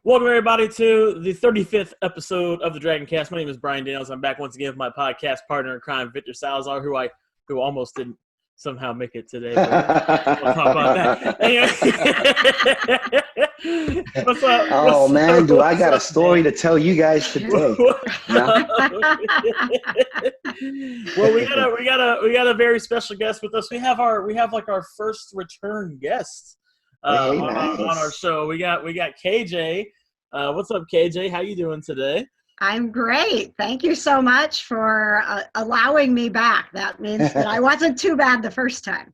Welcome, everybody, to the 35th episode of the Dragoncast. My name is Brian Daniels. I'm back once again with my podcast partner in crime, Victor Salazar, who almost didn't somehow make it today. But we'll talk about that. Anyway. What's up? Oh, man, do I got a story to tell you guys today? Well, we got a very special guest with us. We have our first return guest on our show. We got KJ. What's up, KJ? How you doing today? I'm great. Thank you so much for allowing me back. That means that I wasn't too bad the first time.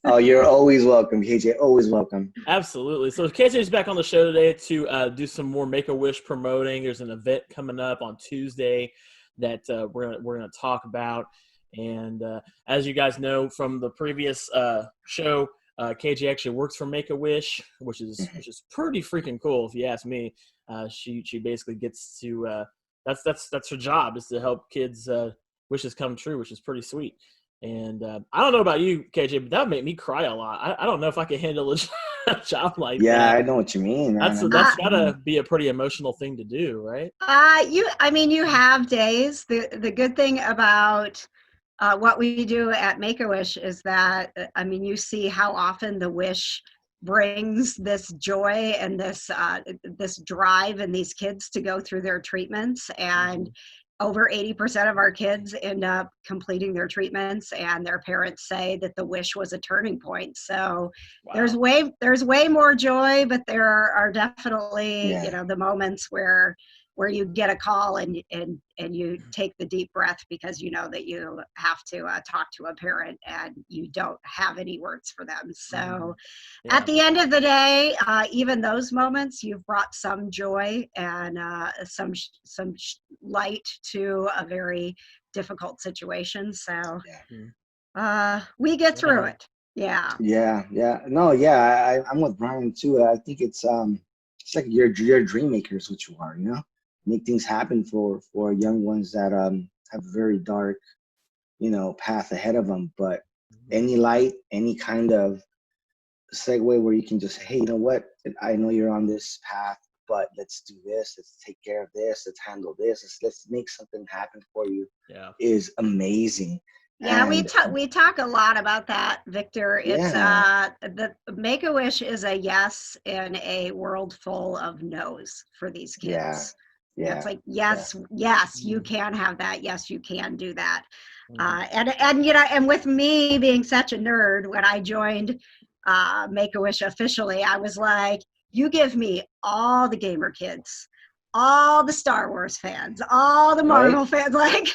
Oh, you're always welcome, KJ. Always welcome. Absolutely. So KJ is back on the show today to do some more Make-A-Wish promoting. There's an event coming up on Tuesday that we're gonna talk about. And as you guys know from the previous show, KJ actually works for Make-A-Wish, which is pretty freaking cool if you ask me. She basically gets to that's her job, is to help kids wishes come true, which is pretty sweet. And I don't know about you, KJ, but that would make me cry a lot. I don't know if I could handle a job like that. Yeah, I know what you mean. That's gotta be a pretty emotional thing to do, right? You have days. The good thing about what we do at Make-A-Wish is that, you see how often the wish brings this joy and this drive in these kids to go through their treatments. And over 80% of our kids end up completing their treatments, and their parents say that the wish was a turning point. So wow. There's way more joy, but there are definitely, the moments where you get a call and you take the deep breath because you know that you have to talk to a parent and you don't have any words for them. So at the end of the day, even those moments, you've brought some joy and some light to a very difficult situation. So we get through it. Yeah. I'm with Brian too. I think it's like your dream maker is what you are, make things happen for young ones that have a very dark, path ahead of them. But any light, any kind of segue where you can just, hey, you know what? I know you're on this path, but let's do this. Let's take care of this. Let's handle this. Let's make something happen for you. Yeah, is amazing. Yeah, and we talk a lot about that, Victor. It's the Make-A-Wish is a yes in a world full of no's for these kids. Yeah, it's like yes, you can have that. Yes, you can do that. And with me being such a nerd, when I joined Make-A-Wish officially, I was like, you give me all the gamer kids, all the Star Wars fans, all the Marvel fans. Like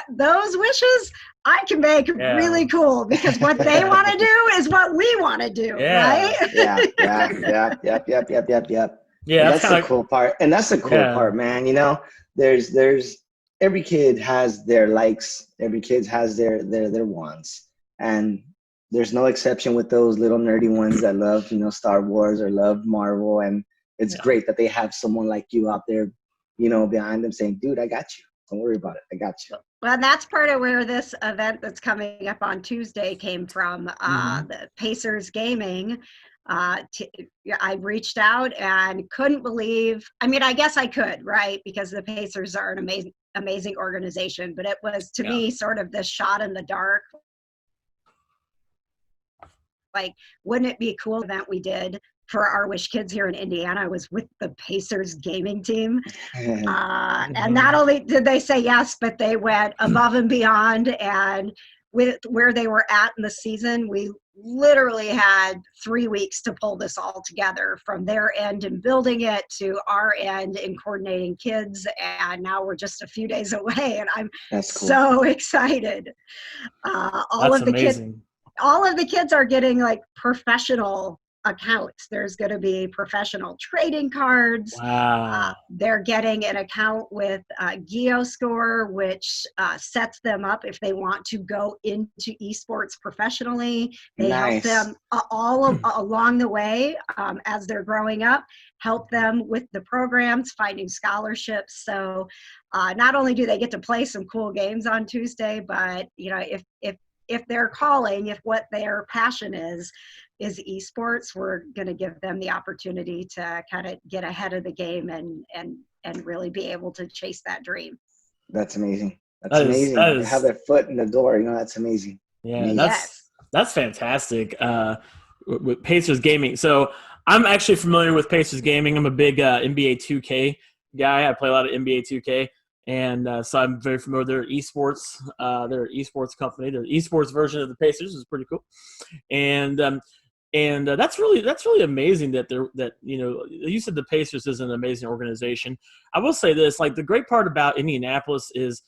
those wishes I can make really cool, because what they want to do is what we want to do, right? Yep. Yeah, that's the cool part. And that's the cool part, man. There's every kid has their likes, every kid has their wants. And there's no exception with those little nerdy ones that love, Star Wars or love Marvel. And it's great that they have someone like you out there, behind them saying, dude, I got you. Don't worry about it. I got you. Well, that's part of where this event that's coming up on Tuesday came from. The Pacers Gaming. I reached out and couldn't believe, I guess I could, right? Because the Pacers are an amazing organization, but it was to me sort of this shot in the dark. Like, wouldn't it be a cool event we did for our Wish Kids here in Indiana? I was with the Pacers gaming team. And not only did they say yes, but they went above and beyond. And with where they were at in the season, we literally had 3 weeks to pull this all together, from their end in building it to our end in coordinating kids. And now we're just a few days away, and I'm so excited. All of the kids are getting like professional accounts. There's going to be professional trading cards. Wow. They're getting an account with GeoScore, which sets them up if they want to go into esports professionally. They help them along the way as they're growing up, help them with the programs, finding scholarships. So not only do they get to play some cool games on Tuesday, but if if they're calling, if what their passion is esports, we're going to give them the opportunity to kind of get ahead of the game and really be able to chase that dream. That's amazing. That's amazing. To have their foot in the door, you know, that's amazing. Yeah, amazing. that's fantastic. With Pacers Gaming. So I'm actually familiar with Pacers Gaming. I'm a big NBA 2K guy. I play a lot of NBA 2K. And so I'm very familiar with their esports. They're an esports company. Their esports version of the Pacers is pretty cool. And that's really amazing that you said the Pacers is an amazing organization. I will say this, like the great part about Indianapolis is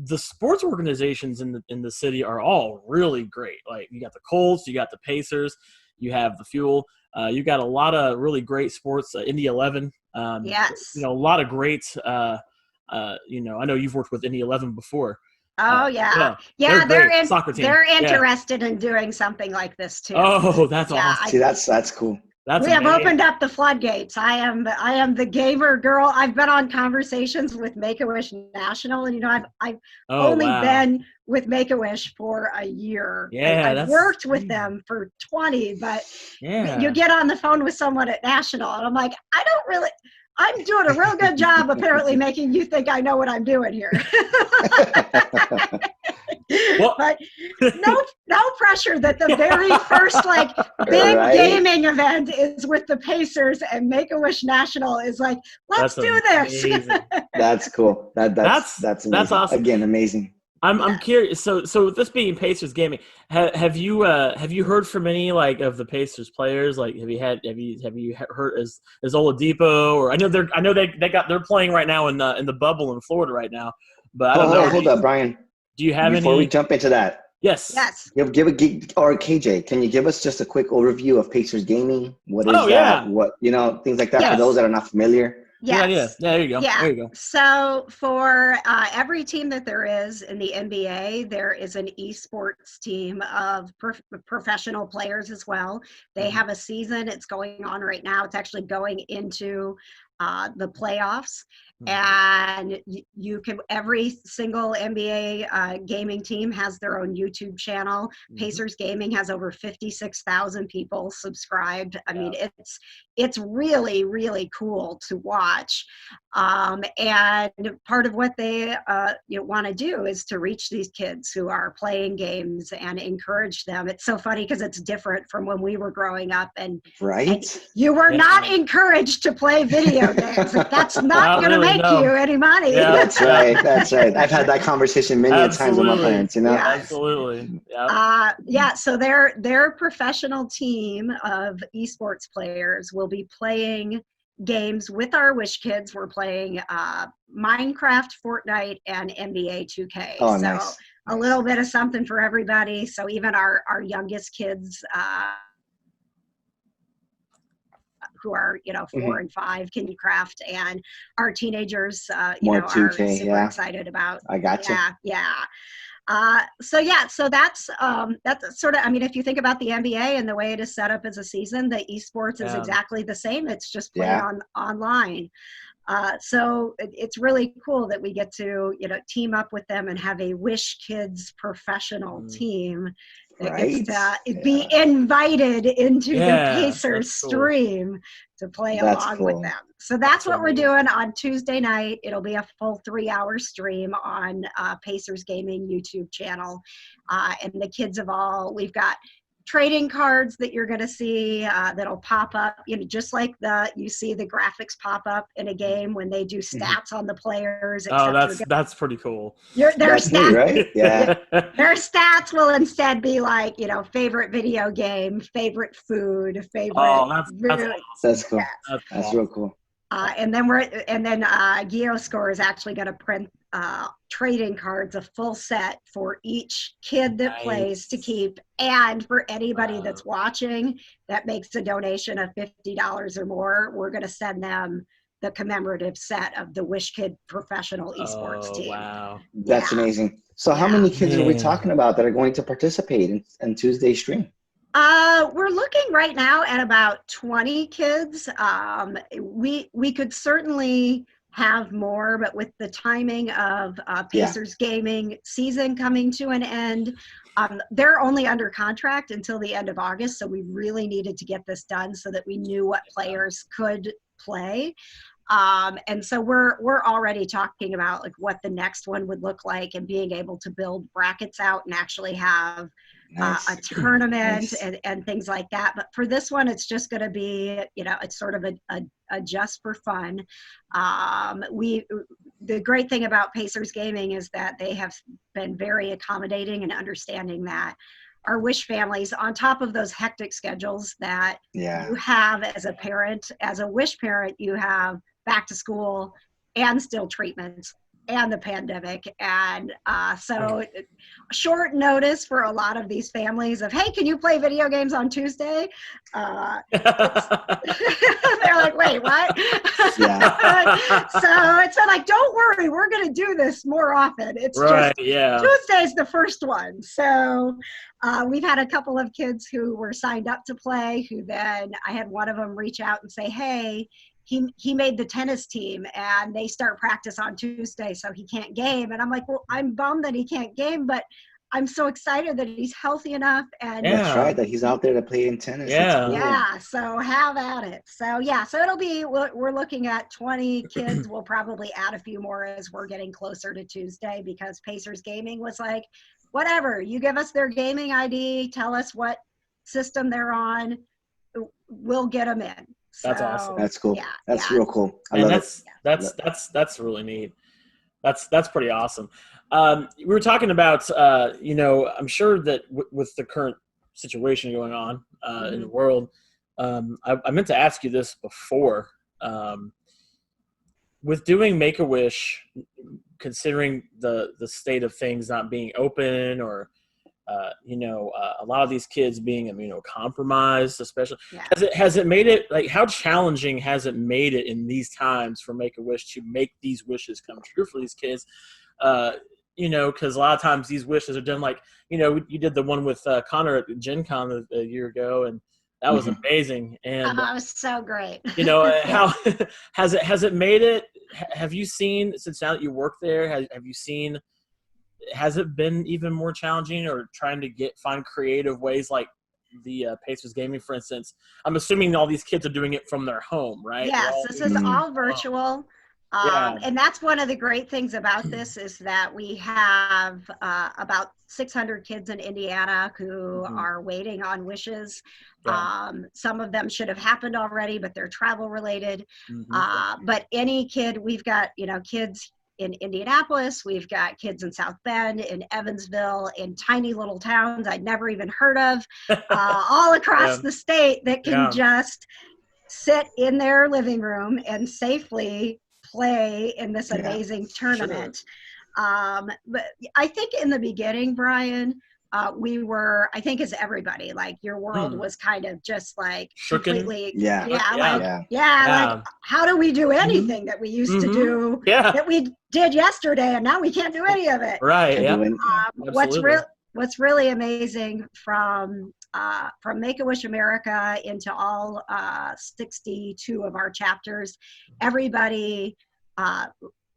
the sports organizations in the city are all really great. Like you got the Colts, you got the Pacers, you have the Fuel, you got a lot of really great sports. Indy 11, yes, a lot of great. I know you've worked with Indy 11 before. Oh yeah, they're soccer team. They're interested in doing something like this too. Oh, that's awesome. See, that's cool. We have opened up the floodgates. I am the gamer girl. I've been on conversations with Make-A-Wish National, and I've only been with Make-A-Wish for a year. Yeah, I've worked with them for 20, but you get on the phone with someone at National, and I'm like, I'm doing a real good job apparently making you think I know what I'm doing here. But no pressure that the very first big gaming event is with the Pacers, and Make-A-Wish National is like, let's do this. That's cool. That's amazing. That's awesome. Again, amazing. I'm curious. So with this being Pacers Gaming, have you heard from any of the Pacers players? Like, have you heard as Oladipo, or I know they're playing right now in the bubble in Florida right now, but I don't know. Hold up, Brian. Do you have before we jump into that? Yes. Or KJ, can you give us just a quick overview of Pacers Gaming? What is that? Yeah. What things like that for those that are not familiar. Yes. Yeah, there you go. Yeah. There you go. So for every team that there is in the NBA, there is an esports team of professional players as well. They have a season. It's going on right now. It's actually going into the playoffs. And you can, every single NBA gaming team has their own YouTube channel. Pacers Gaming has over 56,000 people subscribed. I mean, it's really, really cool to watch. And part of what they want to do is to reach these kids who are playing games and encourage them. It's so funny because it's different from when we were growing up, and you were not encouraged to play video games. That's not going to make you any money. Yeah. That's right. I've had that conversation many times with my parents, Absolutely. So their professional team of esports players will be playing games with our Wish Kids. We're playing Minecraft, Fortnite, and NBA 2K. Nice. A little bit of something for everybody. So even our youngest kids who are 4 and 5 can craft, and our teenagers are 2K, super excited about. I gotcha. So that's sort of, I mean, if you think about the NBA and the way it is set up as a season, the esports is exactly the same. It's just played online. So it's really cool that we get to team up with them and have a Wish Kids professional team that gets to be invited into the Pacers stream to play along with them. So that's what we're doing on Tuesday night. It'll be a full 3-hour stream on Pacers Gaming YouTube channel. And the kids we've got trading cards that you're going to see that'll pop up, just like you see the graphics pop up in a game when they do stats on the players. That's pretty cool. Their stats, right? Yeah. Their stats will instead be like, favorite video game, favorite food, favorite. Oh, that's cool. That's real cool. And then Geoscore is actually going to print trading cards, a full set for each kid that plays to keep, and for anybody that's watching that makes a donation of $50 or more, we're going to send them the commemorative set of the Wish Kid professional esports team. Wow, that's amazing. So how many kids are we talking about that are going to participate in Tuesday's stream? We're looking right now at about 20 kids. We could certainly have more, but with the timing of Pacers Gaming season coming to an end, they're only under contract until the end of August, so we really needed to get this done so that we knew what players could play. And so we're already talking about like what the next one would look like, and being able to build brackets out and actually have a tournament and things like that. But for this one, it's just going to be, it's sort of a just for fun. The great thing about Pacers Gaming is that they have been very accommodating and understanding that our Wish families, on top of those hectic schedules that you have as a parent, as a Wish parent, you have back to school and still treatments and the pandemic. And so short notice for a lot of these families of, hey, can you play video games on Tuesday? They're like, wait, what? So it's like, don't worry, we're going to do this more often. It's Tuesday's the first one. So we've had a couple of kids who were signed up to play, who then I had one of them reach out and say, hey, he made the tennis team and they start practice on Tuesday, so he can't game. And I'm like, well, I'm bummed that he can't game, but I'm so excited that he's healthy enough. And that's right, that he's out there to play in tennis. Yeah, so have at it. So so it'll be, we're looking at 20 kids. We'll probably add a few more as we're getting closer to Tuesday, because Pacers Gaming was like, whatever, you give us their gaming ID, tell us what system they're on, we'll get them in. That's awesome. That's cool. That's real cool. That's really neat. That's pretty awesome. We were talking about, I'm sure that with the current situation going on in the world, I meant to ask you this before. With doing Make-A-Wish, considering the state of things not being open, or a lot of these kids being immunocompromised, especially, has it made it, like, how challenging has it made it in these times for Make-A-Wish to make these wishes come true for these kids? Because a lot of times these wishes are done, like, you did the one with Connor at Gen Con a year ago, and that was amazing. And that was so great. How has it made it? Have you seen, since now that you work there, have you seen, has it been even more challenging, or trying to find creative ways, like the Pacers Gaming, for instance? I'm assuming all these kids are doing it from their home, right? Yes, this is all virtual. And that's one of the great things about this, is that we have about 600 kids in Indiana who are waiting on wishes. Some of them should have happened already, but they're travel related. But any kid, we've got, kids in Indianapolis, we've got kids in South Bend, in Evansville, in tiny little towns I'd never even heard of, all across the state, that can just sit in their living room and safely play in this amazing tournament. But I think in the beginning, Brian, we were, I think as everybody, like, your world was kind of just like completely, like, how do we do anything that we used to do, that we did yesterday, and now we can't do any of it? What's really amazing from Make-A-Wish America into all 62 of our chapters, everybody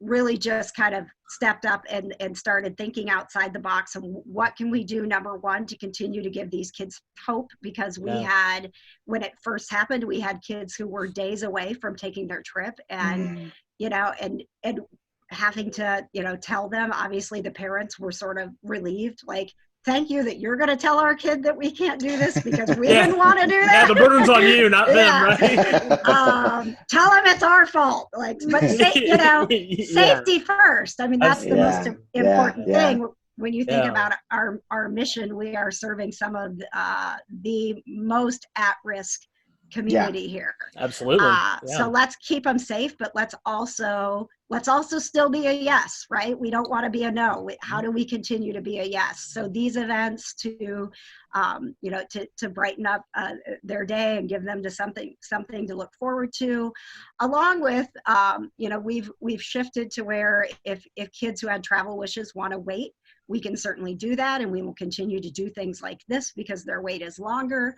really just kind of stepped up and started thinking outside the box. And what can we do, number one, to continue to give these kids hope? Because we had, when it first happened, we had kids who were days away from taking their trip, and and having to tell them, obviously the parents were sort of relieved, like, thank you that you're going to tell our kid that we can't do this, because we didn't want to do that. The burden's on you, not them, right? Tell them it's our fault. Like, but safety first. I mean, that's the most important thing. When you think about our mission, we are serving some of the most at-risk community here. Absolutely. So let's keep them safe, but let's also still be a yes, right? We don't want to be a no. How do we continue to be a yes? So these events to brighten up their day and give them to something to look forward to, along with we've shifted to where if kids who had travel wishes want to wait, we can certainly do that, and we will continue to do things like this because their wait is longer.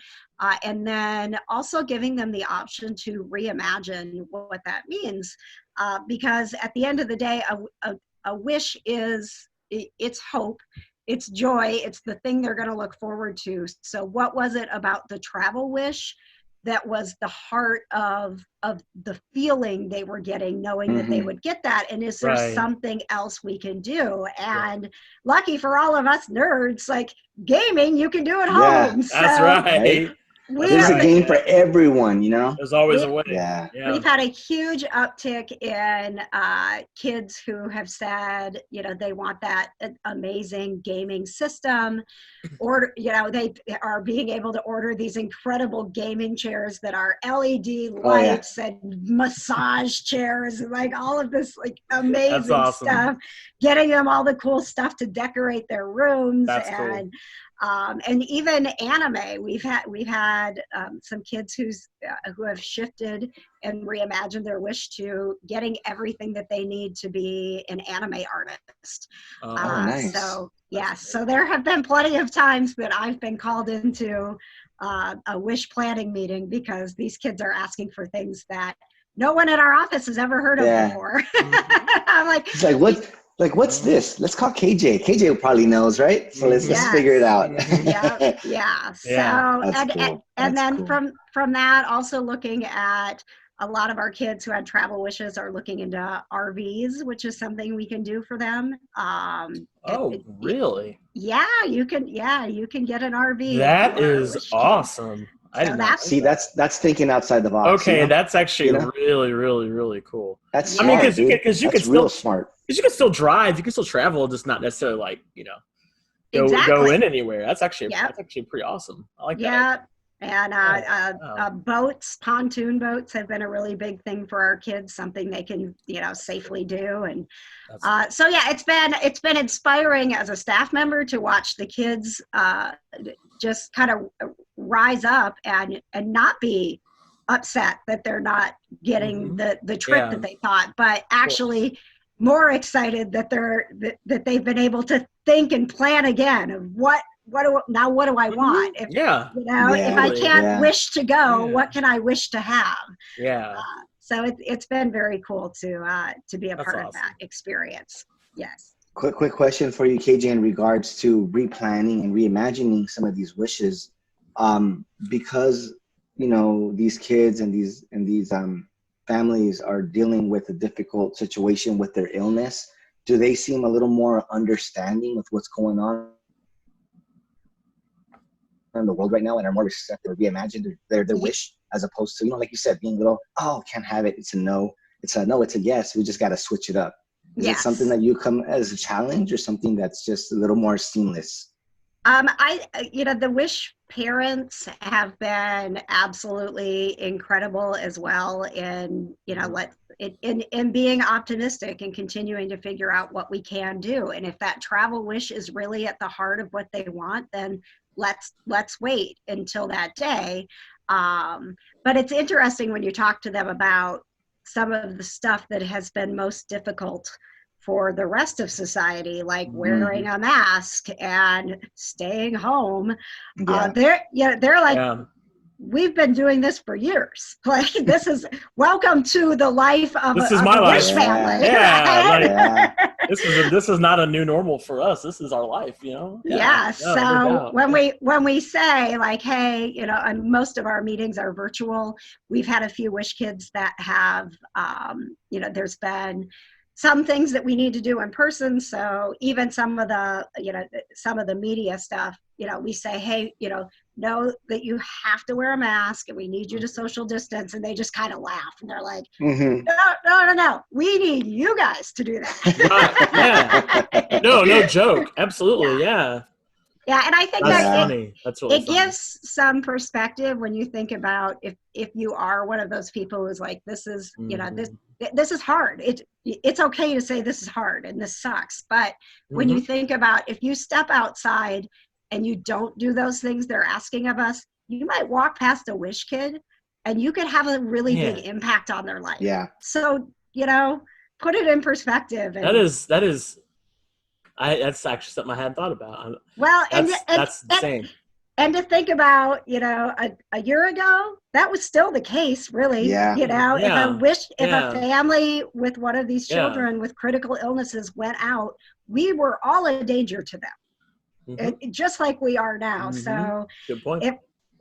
And then also giving them the option to reimagine what that means, because at the end of the day, a wish is, it's hope, it's joy, it's the thing they're going to look forward to. So what was it about the travel wish that was the heart of the feeling they were getting, knowing that they would get that? And is there something else we can do? And lucky for all of us nerds, like gaming, you can do at home. That's right. There's a game for everyone, you know? There's always a way. Yeah. We've had a huge uptick in kids who have said, you know, they want that amazing gaming system, or, you know, they are being able to order these incredible gaming chairs that are LED lights and massage chairs, and like all of this like amazing stuff, getting them all the cool stuff to decorate their rooms. That's cool. And even anime, we've had some kids who have shifted and reimagined their wish to getting everything that they need to be an anime artist. Nice. So so there have been plenty of times that I've been called into a wish planning meeting because these kids are asking for things that no one in our office has ever heard of before. I'm like, it's like, what? Like, what's this? Let's call KJ. KJ probably knows, right? So let's figure it out. So, and then from that, also looking at a lot of our kids who had travel wishes are looking into RVs, which is something we can do for them. Really? You can get an RV. That is awesome. That's thinking outside the box. Okay, that's actually really, really, really cool. That's smart, I mean, because you can still smart. Because you can still drive, you can still travel, just not necessarily like, you know, go in anywhere. That's actually pretty awesome. I like that. And boats, pontoon boats have been a really big thing for our kids, something they can, you know, safely do. And so it's been inspiring as a staff member to watch the kids just kind of rise up and not be upset that they're not getting the trip that they thought, but actually more excited that that they've been able to think and plan again of what do I want? If, if I can't wish to go, what can I wish to have? So it's been very cool to be a part of that experience. Yes. Quick question for you, KJ, in regards to replanning and reimagining some of these wishes, because you know these kids and these families are dealing with a difficult situation with their illness. Do they seem a little more understanding with what's going on in the world right now and are more receptive to reimagine their wish, as opposed to, you know, like you said, being a little, can't have it, it's a no, it's a yes, we just got to switch it up. Is it something that you come as a challenge, or something that's just a little more seamless? The wish parents have been absolutely incredible as well in, you know, in being optimistic and continuing to figure out what we can do. And if that travel wish is really at the heart of what they want, then let's wait until that day. But it's interesting when you talk to them about some of the stuff that has been most difficult for the rest of society, like wearing a mask and staying home. They're like, we've been doing this for years. Like, this is welcome to the life of my life. Wish family. This is not a new normal for us. This is our life, you know? So when we say like, hey, you know, and most of our meetings are virtual, we've had a few Wish kids that have, you know, there's been some things that we need to do in person. So even some of the media stuff, you know, we say, hey, you know that you have to wear a mask and we need you to social distance. And they just kind of laugh and they're like, no, we need you guys to do that. No joke. Absolutely. Yeah. And I think that's funny. That's really it gives some perspective when you think about if you are one of those people who's like, this is, you know, this is hard. It's okay to say this is hard and this sucks. But when you think about, if you step outside and you don't do those things they're asking of us, you might walk past a Wish kid and you could have a really big impact on their life. So, you know, put it in perspective. And that is That's actually something I hadn't thought about. Well, That's insane. And to think about, a year ago, that was still the case, really. Yeah. If a family with one of these Yeah. children with critical illnesses went out, we were all a danger to them, just like we are now. So good point.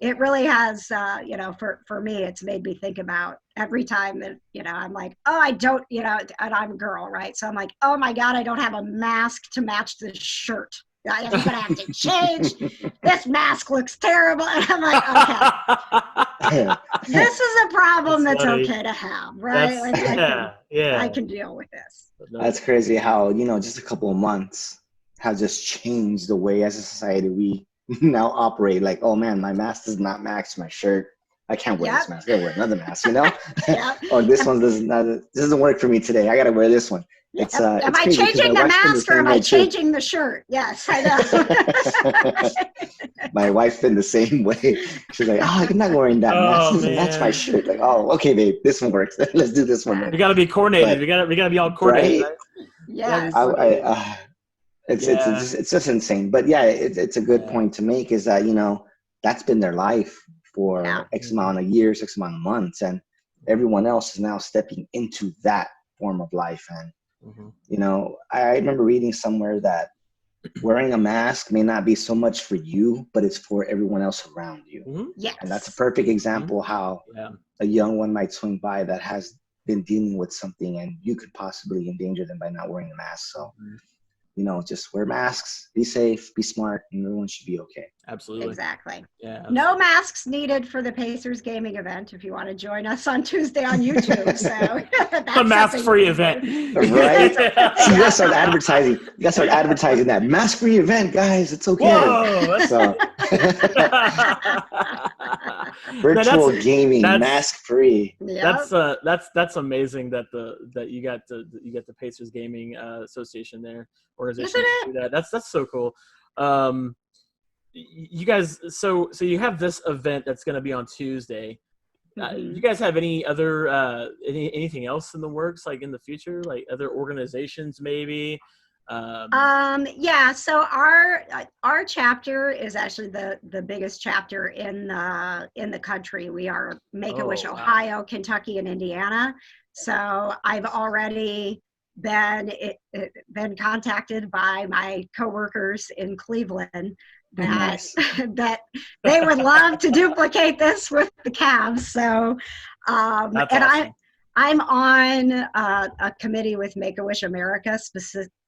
It really has, for me, it's made me think about every time that, I'm like, oh, I don't, and I'm a girl, right? So I'm like, oh my God, I don't have a mask to match this shirt. I'm going to have to change. This mask looks terrible. And I'm like, okay, this is a problem that's okay to have, right? I can deal with this. That's crazy how, just a couple of months have just changed the way as a society we now operate. Like, oh man, my mask does not match my shirt. I can't wear this mask. I gotta wear another mask, Or this one doesn't work for me today. I gotta wear this one. Am I changing the mask or am I changing the shirt? Yes, I know. My wife's been the same way. She's like, oh, I'm not wearing that mask. It doesn't match my shirt. Like, oh, okay, babe, this one works. Let's do this one. We got to be coordinated. We got to be all coordinated. Right? Yeah. It's just insane. But yeah, it's a good point to make is that, that's been their life for X amount of years, X amount of months. And everyone else is now stepping into that form of life. And I remember reading somewhere that wearing a mask may not be so much for you, but it's for everyone else around you. Yes. And that's a perfect example how a young one might swing by that has been dealing with something and you could possibly endanger them by not wearing a mask. So, just wear masks, be safe, be smart, and everyone should be okay. Absolutely. Exactly. Yeah. Absolutely. No masks needed for the Pacers gaming event if you want to join us on Tuesday on YouTube. So a mask-free event. Right? So you guys start advertising. You guys start advertising that mask-free event, guys. It's okay. Whoa, virtual gaming, mask-free. Yep. That's amazing that you got the Pacers Gaming Association there. Organization to do that. That's so cool. You guys, so you have this event that's going to be on Tuesday. You guys have any other anything else in the works, like in the future, like other organizations maybe? Yeah. So our chapter is actually the biggest chapter in the country. We are Make-A-Wish, Ohio, Kentucky, and Indiana. So I've already been contacted by my coworkers in Cleveland that they would love to duplicate this with the Cavs. So, that's awesome. I'm on a committee with Make-A-Wish America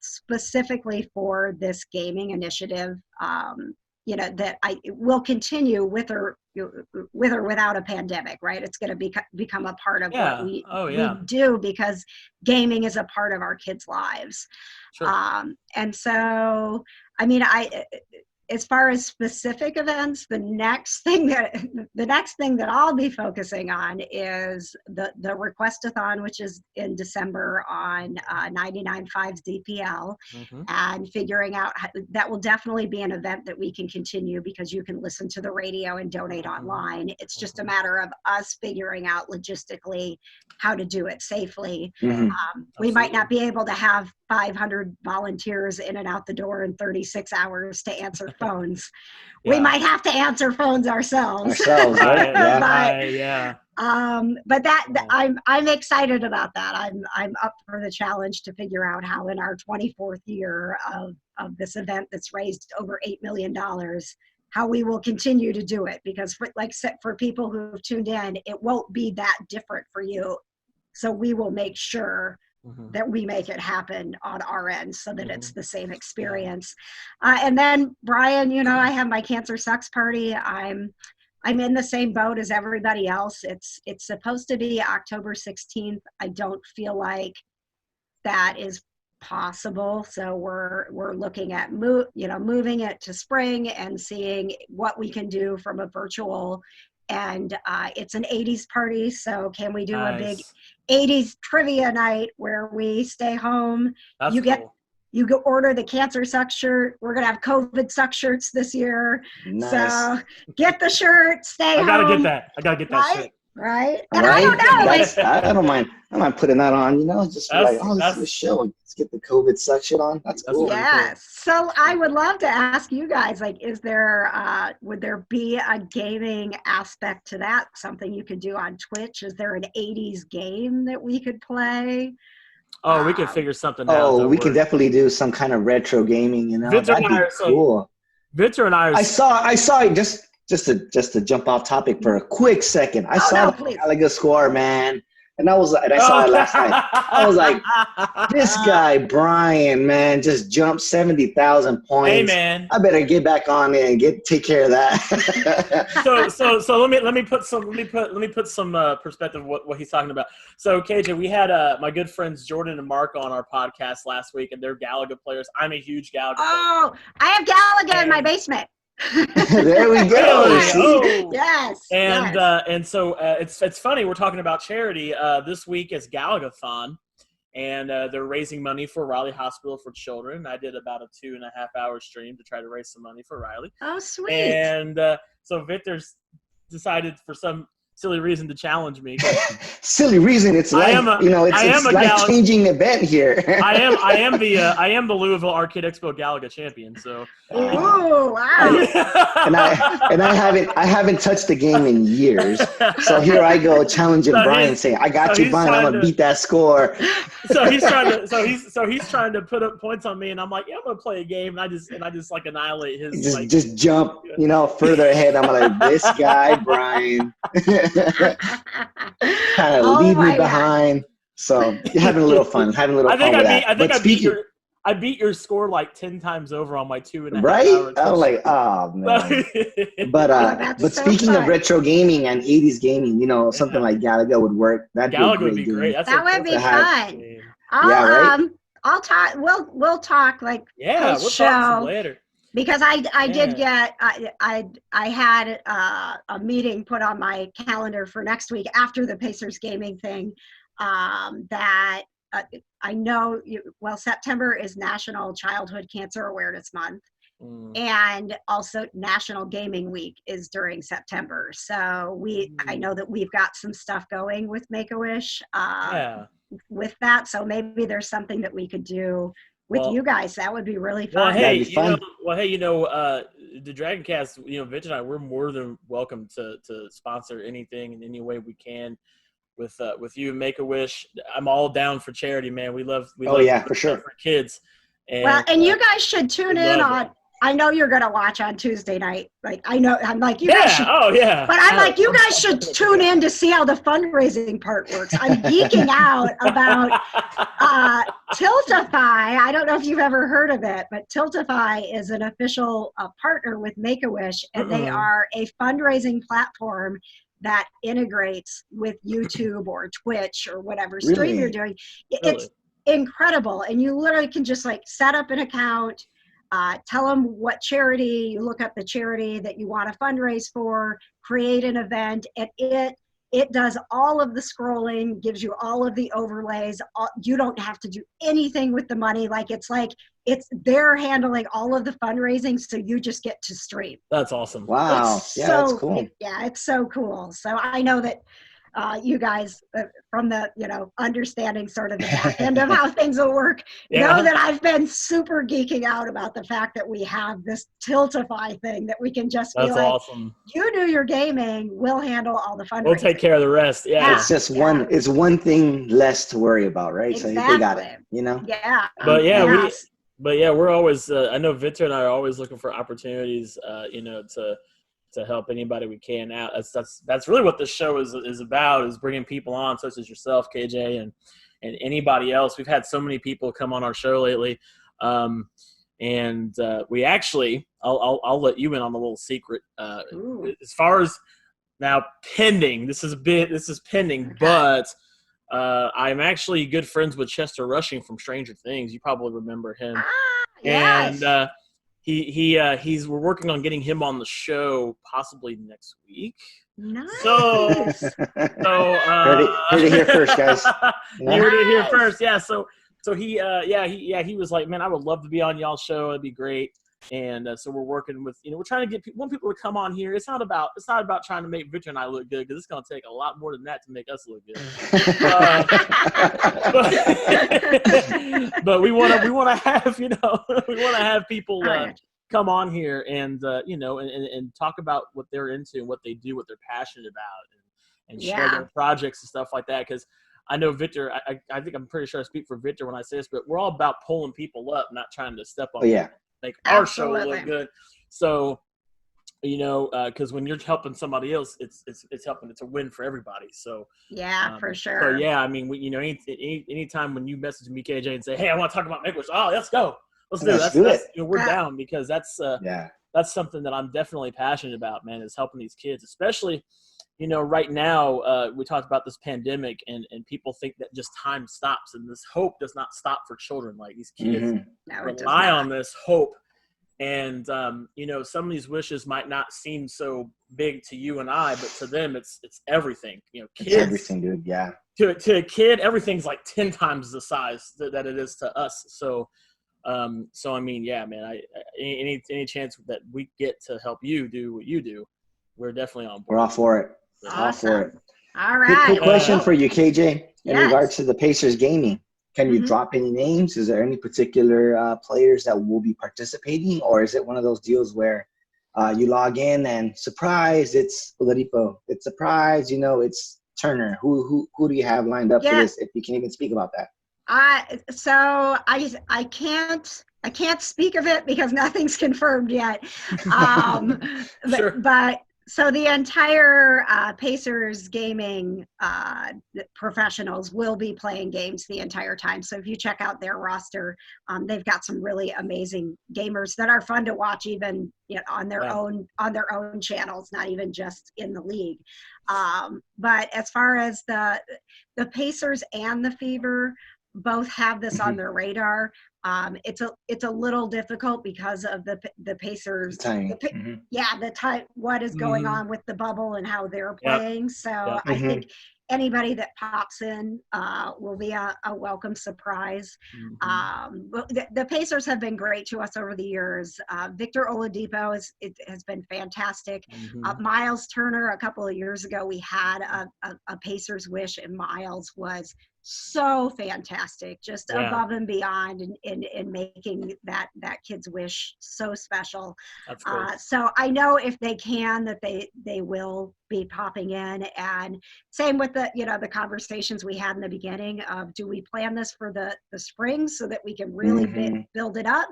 specifically for this gaming initiative. That I will continue with or without a pandemic, right? It's going to become a part of what we do because gaming is a part of our kids' lives. Sure. And so, as far as specific events, the next thing that I'll be focusing on is the Requestathon, which is in December on 99.5's DPL, and figuring out that will definitely be an event that we can continue because you can listen to the radio and donate online. It's just a matter of us figuring out logistically how to do it safely. We might not be able to have 500 volunteers in and out the door in 36 hours to answer phones. We might have to answer phones ourselves. Right? But I'm excited about that. I'm up for the challenge to figure out how in our 24th year of this event that's raised over $8 million, how we will continue to do it. Because for people who've tuned in, it won't be that different for you. So we will make sure that we make it happen on our end so that it's the same experience. And then Brian, I have my Cancer Sucks party. I'm in the same boat as everybody else. It's supposed to be October 16th. I don't feel like that is possible. So we're looking at moving it to spring and seeing what we can do from a virtual. And it's an 80s party. So can we do a big 80s trivia night where we stay home? That's cool. You go order the Cancer Suck shirt. We're going to have COVID Suck shirts this year. Nice. So get the shirt, stay home. I got to get that shirt. Right? All And right, I don't know, like, I don't mind. I don't mind putting that on. You know, just be like, oh, this is a that's show. Let's get the COVID suck shit on. That's That's cool. pretty yes. So I would love to ask you guys, like, would there be a gaming aspect to that? Something you could do on Twitch? Is there an 80s game that we could play? Oh, we can Um, figure something out. Oh, Don't we can worry. definitely do some kind of retro gaming. You know, Victor that'd and I be are cool. Victor and I are. I saw it just to jump off topic for a quick second. I Oh, saw no, the please. Galaga score, man, and I saw it last night. I was like, this guy Brian, man, just jumped 70,000 points. Hey, man. I better get back on there and take care of that. So let me put some perspective of what he's talking about. So KJ, we had my good friends Jordan and Mark on our podcast last week, and they're Galaga players. I'm a huge Galaga player. Oh, I have Galaga in my basement. There we go. Really? See? Oh. Yes. And yes. and so it's funny, we're talking about charity. This week is Galagathon, and they're raising money for Riley Hospital for Children. I did about a 2.5-hour stream to try to raise some money for Riley. Oh, sweet. And so Victor's decided for some silly reason to challenge me. Silly reason. It's it's life-changing event here. I am the Louisville Arcade Expo Galaga champion. So. Oh wow! and I haven't touched the game in years. So here I go challenging Brian, saying, "I got you, Brian. I'm gonna beat that score." So he's trying to put up points on me, and I'm like, "Yeah, I'm gonna play a game," and I just like annihilate his. Just jump, further ahead. I'm like, this guy, Brian, kind of leave me behind. So you're having a little fun, fun with that. I beat your score like 10 times over on my 2.5 right? hours. I was like, oh man. But speaking of retro gaming and 80s gaming, something like Galaga would work. Galaga would be great. That would be fun. I'll talk. We'll talk like we'll talk some later. Because I did get I had a meeting put on my calendar for next week after the Pacers gaming thing that I know September is National Childhood Cancer Awareness Month, and also National Gaming Week is during September. So I know that we've got some stuff going with Make-A-Wish with that. So maybe there's something that we could do with you guys. That would be really fun. Well, hey, the Dragoncast, Vince and I, we're more than welcome to sponsor anything in any way we can with you and Make-A-Wish. I'm all down for charity, man. We love for sure for kids. And you guys should tune in on. I know you're gonna watch on Tuesday night. Like I know, I'm like you guys should. Oh yeah. But I'm like you guys should tune in to see how the fundraising part works. I'm geeking out about Tiltify. I don't know if you've ever heard of it, but Tiltify is an official partner with Make-A-Wish, and they are a fundraising platform that integrates with YouTube or Twitch or whatever stream you're doing. It's incredible, and you literally can just like set up an account. Tell them what charity, you look up the charity that you want to fundraise for, create an event, and it does all of the scrolling, gives you all of the overlays. You don't have to do anything with the money. They're handling all of the fundraising, so you just get to stream. That's awesome. Wow. That's cool. It's so cool. So I know that you guys from the understanding sort of the back end of how things will work know that I've been super geeking out about the fact that we have this Tiltify thing that we can just be awesome. You do your gaming, we'll handle all the fundraising. We'll take care of the rest. It's just one thing less to worry about, right? Exactly. So they got it, But we're always I know Victor and I are always looking for opportunities to help anybody we can out. That's really what this show is about, is bringing people on such as yourself, KJ, and anybody else. We've had so many people come on our show lately, and we actually I'll let you in on a little secret. As far as now, pending. This is pending, but I'm actually good friends with Chester Rushing from Stranger Things. You probably remember him. Yes. And we're working on getting him on the show possibly next week. Nice. So heard it here first, guys. You heard it here first. Yeah. So he was like, man, I would love to be on y'all's show. It'd be great. And so we're working with, we're trying to want people to come on here. It's not about trying to make Victor and I look good, because it's going to take a lot more than that to make us look good. But we want to have, we want to have people come on here and and talk about what they're into and what they do, what they're passionate about, and share their projects and stuff like that. Because I know Victor, I think I'm pretty sure I speak for Victor when I say this, but we're all about pulling people up, not trying to step on make our show look good. So, because when you're helping somebody else, it's helping. It's a win for everybody. So for sure. So yeah, I mean, anytime when you message me, KJ, and say, "Hey, I want to talk about Make-A-Wish," let's go, let's do it. We're down, because that's something that I'm definitely passionate about, man. Is helping these kids, especially. Right now, we talked about this pandemic, and people think that just time stops, and this hope does not stop for children. Like, these kids rely on this hope. And, some of these wishes might not seem so big to you and I, but to them, it's everything. Kids, it's everything, dude. Yeah. To a kid, everything's like 10 times the size that it is to us. So I mean, yeah, man, any chance that we get to help you do what you do, we're definitely on board. We're all for it. Awesome. All right. Quick question for you, KJ. In regards to the Pacers gaming, can you drop any names? Is there any particular players that will be participating, or is it one of those deals where you log in and surprise, it's Oladipo, it's surprise, it's Turner? Who do you have lined up for this? If you can even speak about that. So I can't speak of it because nothing's confirmed yet. Sure. But so the entire Pacers gaming professionals will be playing games the entire time. So if you check out their roster, they've got some really amazing gamers that are fun to watch, even on their own channels, not even just in the league. But as far as the Pacers and the Fever both have this on their radar. It's a little difficult because of the Pacers. The time, what is going on with the bubble and how they're playing. So I think anybody that pops in will be a welcome surprise. The Pacers have been great to us over the years. Victor Oladipo has been fantastic. Miles Turner, a couple of years ago, we had a Pacers wish, and Miles was so fantastic, just above and beyond in making that kid's wish so special. That's great. So I know if they can, that they will be popping in. And same with the conversations we had in the beginning of, do we plan this for the spring so that we can really build it up,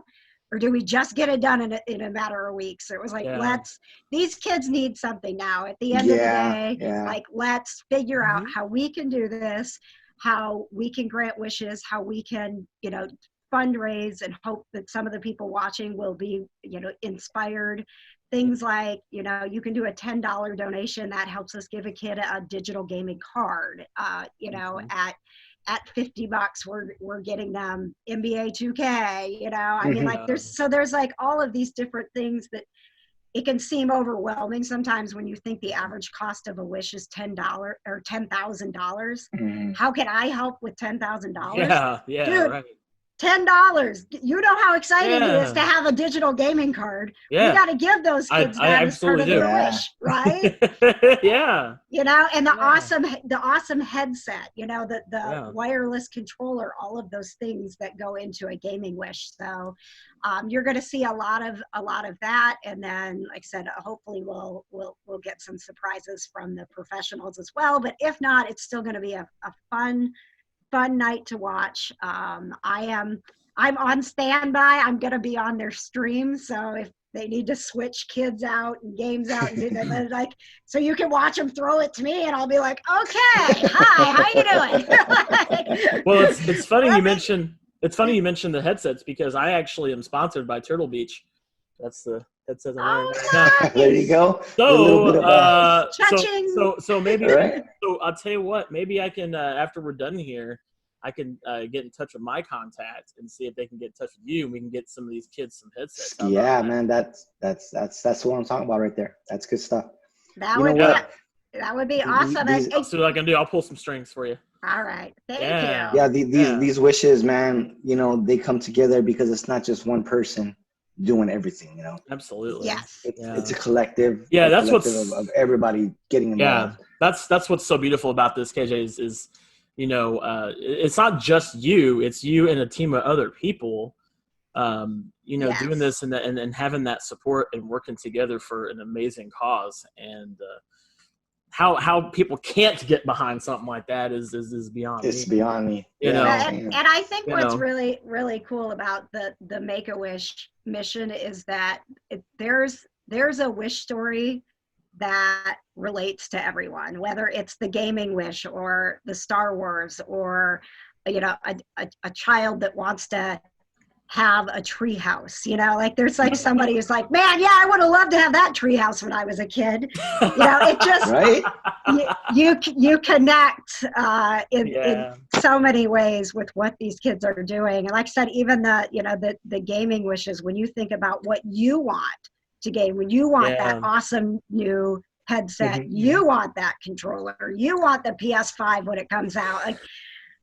or do we just get it done in a matter of weeks? It was like, these kids need something now at the end of the day. Like, let's figure out how we can do this, how we can grant wishes, how we can, fundraise, and hope that some of the people watching will be, inspired. Things like, you can do a $10 donation that helps us give a kid a digital gaming card. At $50, we're getting them NBA 2K. I mean, like, there's like all of these different things that it can seem overwhelming sometimes when you think the average cost of a wish is $10 or $10,000. How can I help with $10,000? Dude, right. $10. You know how exciting it is to have a digital gaming card. We got to give those kids that as part of their wish, right? And the awesome headset, the wireless controller, all of those things that go into a gaming wish. So you're going to see a lot of that, and then, like I said, hopefully we'll get some surprises from the professionals as well. But if not, it's still going to be a fun night to watch. I'm on standby. I'm going to be on their stream. So if they need to switch kids out and games out, and do that, like, so you can watch them throw it to me, and I'll be like, okay, hi, how you doing? Well, it's funny you mentioned the headsets, because I actually am sponsored by Turtle Beach. That's the headset I'm wearing right now. There you go. So maybe. Right. So I'll tell you what. Maybe I can, after we're done here, I can get in touch with my contact and see if they can get in touch with you, and we can get some of these kids some headsets. Yeah, man, that's what I'm talking about right there. That's good stuff. That would be awesome. I'll see what I can do. I'll pull some strings for you. All right. Thank you. Yeah, these wishes, man, they come together because it's not just one person. doing everything, Absolutely. Yes. It's a collective. Yeah, that's collective of everybody getting involved. Yeah, that's what's so beautiful about this, KJ, is it's not just you, it's you and a team of other people, Yes. doing this and having that support and working together for an amazing cause. And how people can't get behind something like that is beyond It's me. beyond me. And I think what's know. really, really cool about the Make-A-Wish mission is that there's a wish story that relates to everyone, whether it's the gaming wish or the Star Wars, or a child that wants to have a tree house, like there's like somebody who's like, man, yeah, I would have loved to have that tree house when I was a kid. It just right. you connect in so many ways with what these kids are doing. And like I said, even the gaming wishes, when you think about what you want to game, when you want that awesome new headset, you want that controller, you want the PS5 when it comes out, like,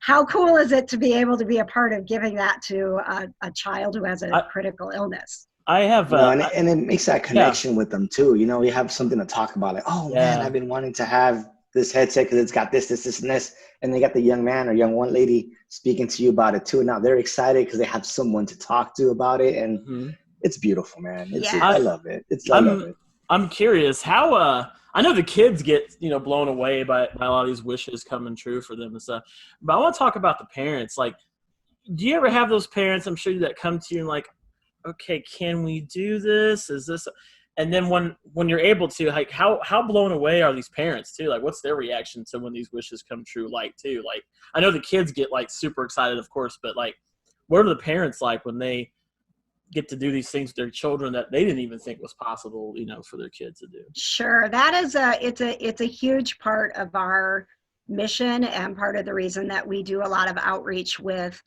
how cool is it to be able to be a part of giving that to a child who has a critical illness? I have, and it makes that connection with them too. You have something to talk about. Like, oh man, I've been wanting to have this headset because it's got this, and this, and they got the young man or young one lady speaking to you about it too. Now they're excited because they have someone to talk to about it, and it's beautiful, man. I love it. I love it. I'm curious how I know the kids get blown away by a lot of these wishes coming true for them and stuff, but I want to talk about the parents. Like, do you ever have those parents, I'm sure, that come to you and like, okay, can we do this? Is this? And then when you're able to, like, how blown away are these parents too? Like, what's their reaction to when these wishes come true? Like, too, like, I know the kids get like super excited, of course, but like, what are the parents like when they get to do these things with their children that they didn't even think was possible, for their kids to do? Sure. That is it's a huge part of our mission, and part of the reason that we do a lot of outreach with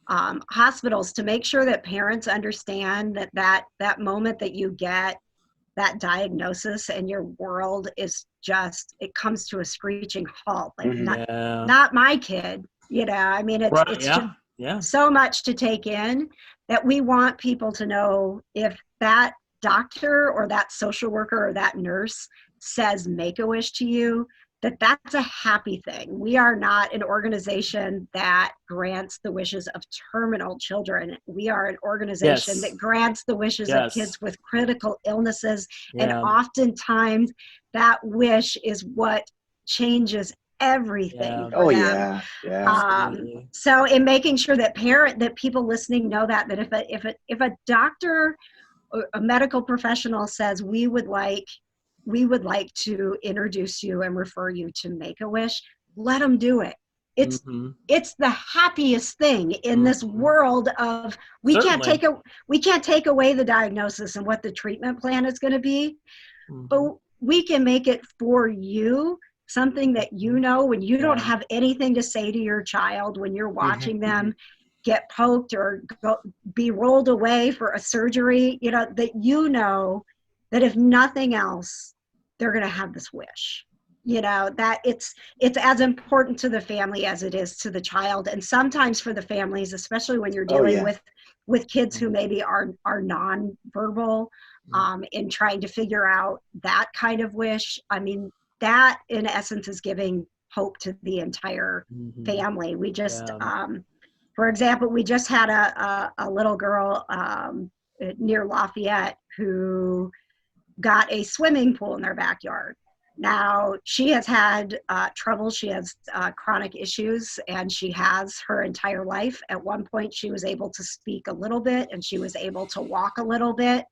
hospitals, to make sure that parents understand that moment that you get that diagnosis and your world is just, it comes to a screeching halt. Like, not my kid, I mean, it's just so much to take in, that we want people to know, if that doctor or that social worker or that nurse says Make-A-Wish to you, that's a happy thing. We are not an organization that grants the wishes of terminal children. We are an organization that grants the wishes of kids with critical illnesses. And oftentimes that wish is what changes everything for them. So in making sure that people listening know that if a doctor or a medical professional says, we would like to introduce you and refer you to Make-A-Wish, let them do it. It's the happiest thing in this world of we can't take away the diagnosis and what the treatment plan is going to be, but we can make it for you something that when you don't have anything to say to your child, when you're watching them get poked or be rolled away for a surgery, that if nothing else, they're going to have this wish, that it's as important to the family as it is to the child. And sometimes for the families, especially when you're dealing with kids who maybe are nonverbal, in trying to figure out that kind of wish, I mean, that in essence is giving hope to the entire family. We just, for example, we just had a little girl near Lafayette who got a swimming pool in their backyard. Now, she has had trouble. She has chronic issues, and she has her entire life. At one point, she was able to speak a little bit, and she was able to walk a little bit,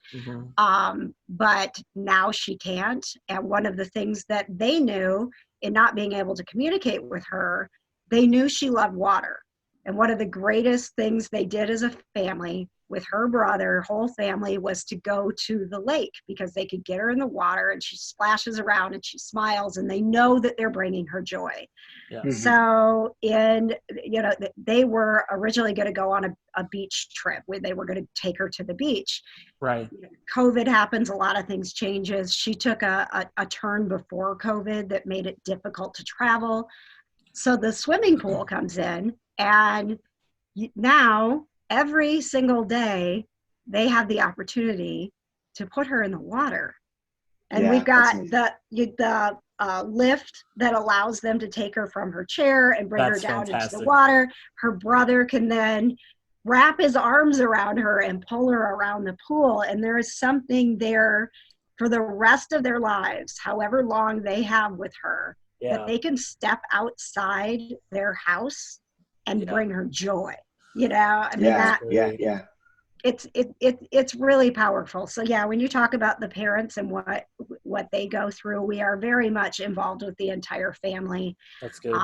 but now she can't. And one of the things that they knew in not being able to communicate with her, they knew she loved water. And one of the greatest things they did as a family with her brother, whole family, was to go to the lake, because they could get her in the water and she splashes around and she smiles, and they know that they're bringing her joy. So they were originally going to go on a beach trip where they were going to take her to the beach. Right. COVID happens, a lot of things changes. She took a turn before COVID that made it difficult to travel. So the swimming pool comes in, and now every single day they have the opportunity to put her in the water. And Yeah, we've got that's the lift that allows them to take her from her chair and bring her That's down into the fantastic. water. Her brother can then wrap his arms around her and pull her around the pool. And there is something there for the rest of their lives, however long they have with her, that they can step outside their house and bring her joy. You know, I mean, yeah. It's really powerful. So yeah, when you talk about the parents and what they go through, we are very much involved with the entire family. That's good.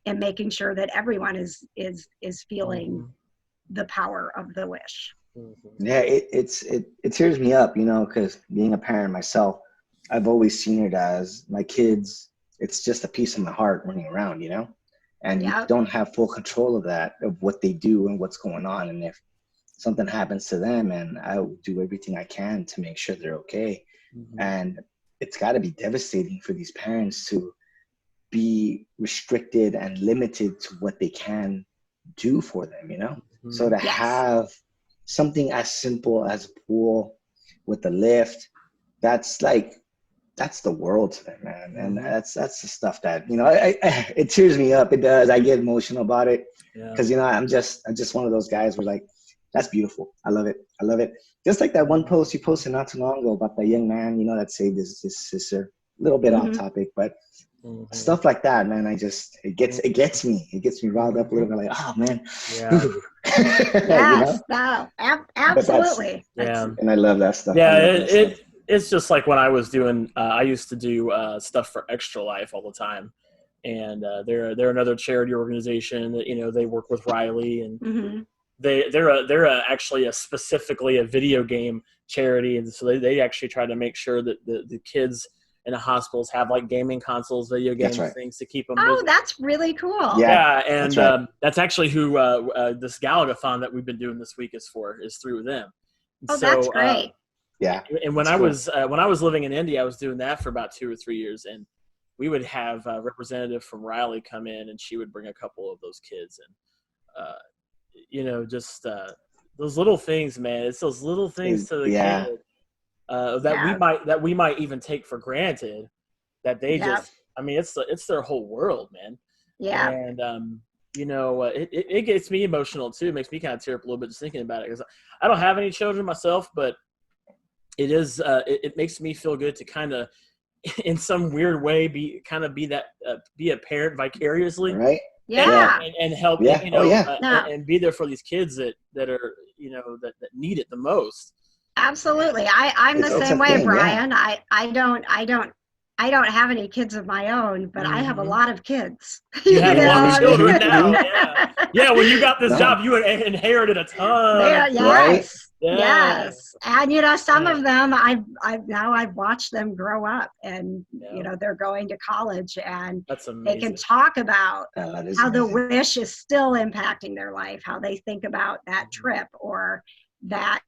And making sure that everyone is feeling the power of the wish. Yeah, it tears me up, you know, because being a parent myself, I've always seen it as my kids. It's just a piece of my heart running around, you know, and you don't have full control of that, of what they do and what's going on. And if something happens to them, and I will do everything I can to make sure they're okay. And it's got to be devastating for these parents to be restricted and limited to what they can do for them, you know? So to have something as simple as a pool with a lift, that's the world to them, man. And that's the stuff that, you know, it tears me up. It does. I get emotional about it because, you know, I'm just one of those guys where like, that's beautiful. I love it. I love it. Just like that one post you posted not too long ago about the young man, you know, that saved his sister. A little bit off topic, but stuff like that, man. It gets me. It gets me riled up a little bit. Like, oh man. Yes. You know? No. Absolutely. And I love that stuff. Yeah. It's just like when I was doing. I used to do stuff for Extra Life all the time, and they're another charity organization that, you know, they work with Riley and. They're actually specifically a video game charity, and so they actually try to make sure that the kids in the hospitals have like gaming consoles, video games, things to keep them busy. Oh, that's really cool. Yeah, and that's actually who this Galagathon that we've been doing this week is through them. Oh, so, that's great. And when I was living in India, I was doing that for about 2 or 3 years, and we would have a representative from Riley come in, and she would bring a couple of those kids and. You know, just those little things, man. It's those little things to the kid that we might even take for granted that they just. I mean, it's their whole world, man. Yeah. And you know, it gets me emotional too. It makes me kind of tear up a little bit just thinking about it because I don't have any children myself, but it is. It makes me feel good to kind of, in some weird way, be a parent vicariously, right? Yeah. And help, you know, and be there for these kids that are, you know, that need it the most. Absolutely. I'm the same way, Brian. Yeah. I don't have any kids of my own, but I have a lot of kids. You have a lot of children now. Yeah, when you got this job, you inherited a ton. Yes. Yes. And, you know, some of them I've watched them grow up, and, you know, they're going to college, and they can talk about how the wish is still impacting their life, how they think about that trip or that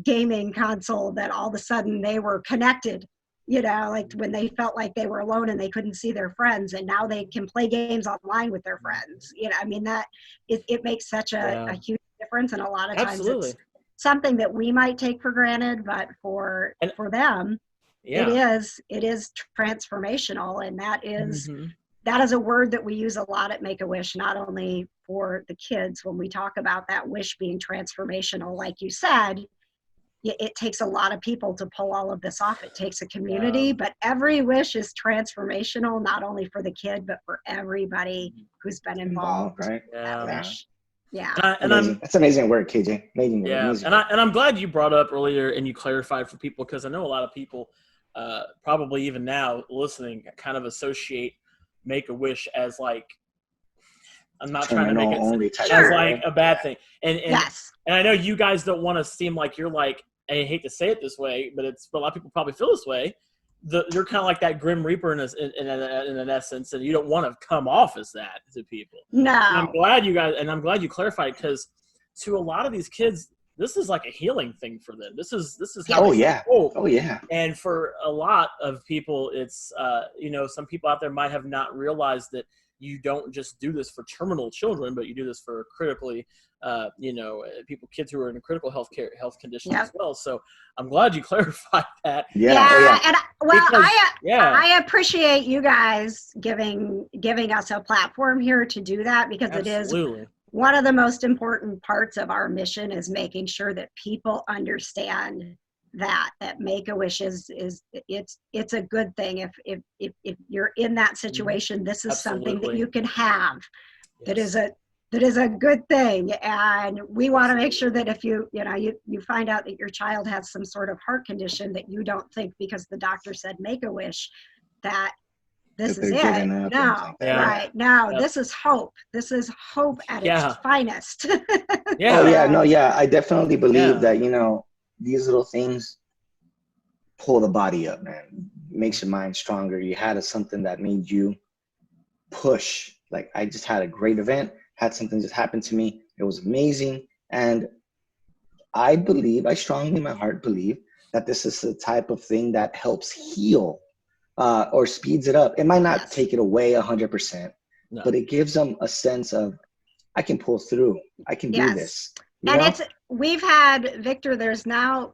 gaming console that all of a sudden they were connected, you know, like when they felt like they were alone and they couldn't see their friends, and now they can play games online with their friends. You know, I mean, that it makes such a huge difference. And a lot of times it's something that we might take for granted, but for them, it is transformational. And that is a word that we use a lot at Make-A-Wish, not only for the kids. When we talk about that wish being transformational, like you said, it takes a lot of people to pull all of this off. It takes a community, but every wish is transformational, not only for the kid, but for everybody who's been involved. Right? Yeah. That's amazing work, KJ. Amazing work. Amazing. And I'm glad you brought up earlier and you clarified for people, because I know a lot of people, probably even now listening, kind of associate Make-A-Wish as like, I'm not trying to make it as like a bad thing. And I know you guys don't want to seem like you're like, I hate to say it this way, but a lot of people probably feel this way. You're kind of like that Grim Reaper in an essence, and you don't want to come off as that to people. No. And I'm glad you clarified, because to a lot of these kids, this is like a healing thing for them. This is how Oh yeah. And for a lot of people, it's you know, some people out there might have not realized that you don't just do this for terminal children, but you do this for critically, kids who are in critical health conditions as well. So I'm glad you clarified that. Yeah. And because, I appreciate you guys giving us a platform here to do that, because Absolutely. It is one of the most important parts of our mission, is making sure that people understand that Make-A-Wish is it's a good thing. If you're in that situation, this is something that you can have. Yes. That is a good thing, and we want to make sure that if you find out that your child has some sort of heart condition, that you don't think because the doctor said Make-A-Wish that this is it. No, right. No, this is hope. This is hope at its finest. I definitely believe that, these little things pull the body up, man. Makes your mind stronger. You had something that made you push. Like, I just had a great event, had something just happen to me. It was amazing. And I strongly in my heart believe that this is the type of thing that helps heal or speeds it up. It might not take it away 100%, but it gives them a sense of, I can pull through. I can do this. We've had, Victor, there have now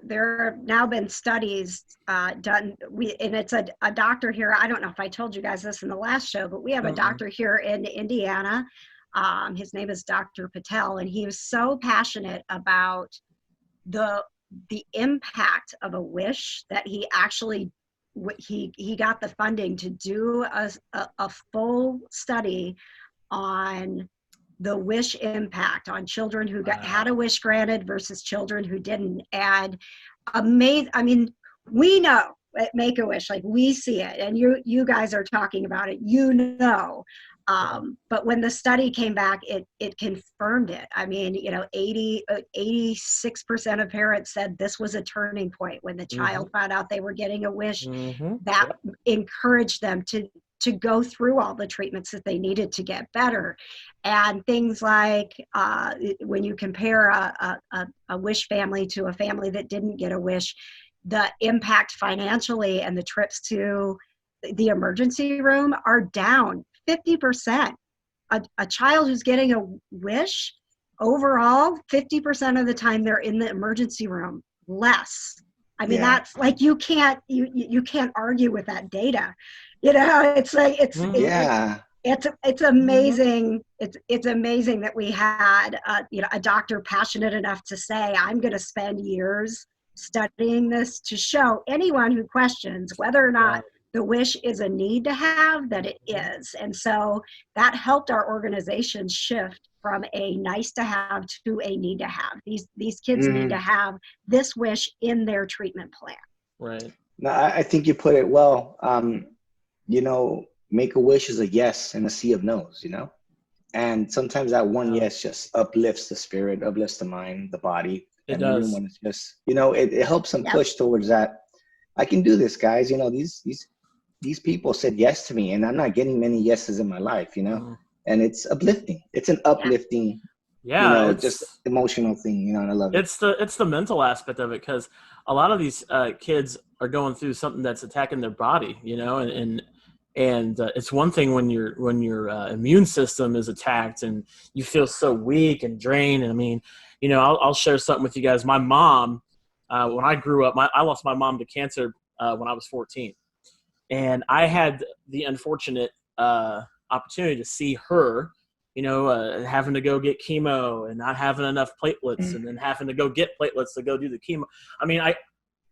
been studies done. And it's a doctor here. I don't know if I told you guys this in the last show, but we have a doctor here in Indiana. His name is Dr. Patel, and he was so passionate about the impact of a wish that he actually he got the funding to do a full study on the wish impact on children who had a wish granted versus children who didn't. And we know at Make-A-Wish, like, we see it, and you guys are talking about it, but when the study came back, it confirmed it. 86% of parents said this was a turning point when the child found out they were getting a wish. That encouraged them to go through all the treatments that they needed to get better. And things like when you compare a wish family to a family that didn't get a wish, the impact financially and the trips to the emergency room are down 50%. A child who's getting a wish, overall, 50% of the time they're in the emergency room less. That's like, you can't argue with that data. It's like it's amazing. It's amazing that we had a doctor passionate enough to say, I'm going to spend years studying this to show anyone who questions whether or not the wish is a need to have, that it is. And so that helped our organization shift from a nice to have to a need to have. These kids need to have this wish in their treatment plan. Right. No, I think you put it well. Make-A-Wish is a yes in a sea of no's, and sometimes that one yes just uplifts the spirit, uplifts the mind, the body. It does. When it's just, it helps them push towards that. I can do this, guys. These people said yes to me, and I'm not getting many yeses in my life, and it's uplifting. It's an uplifting, just emotional thing, and I love it. It's the mental aspect of it, because a lot of these kids are going through something that's attacking their body, and it's one thing when your immune system is attacked and you feel so weak and drained. And I'll share something with you guys. My mom, when I grew up, I lost my mom to cancer when I was 14. And I had the unfortunate opportunity to see her, having to go get chemo and not having enough platelets, and then having to go get platelets to go do the chemo.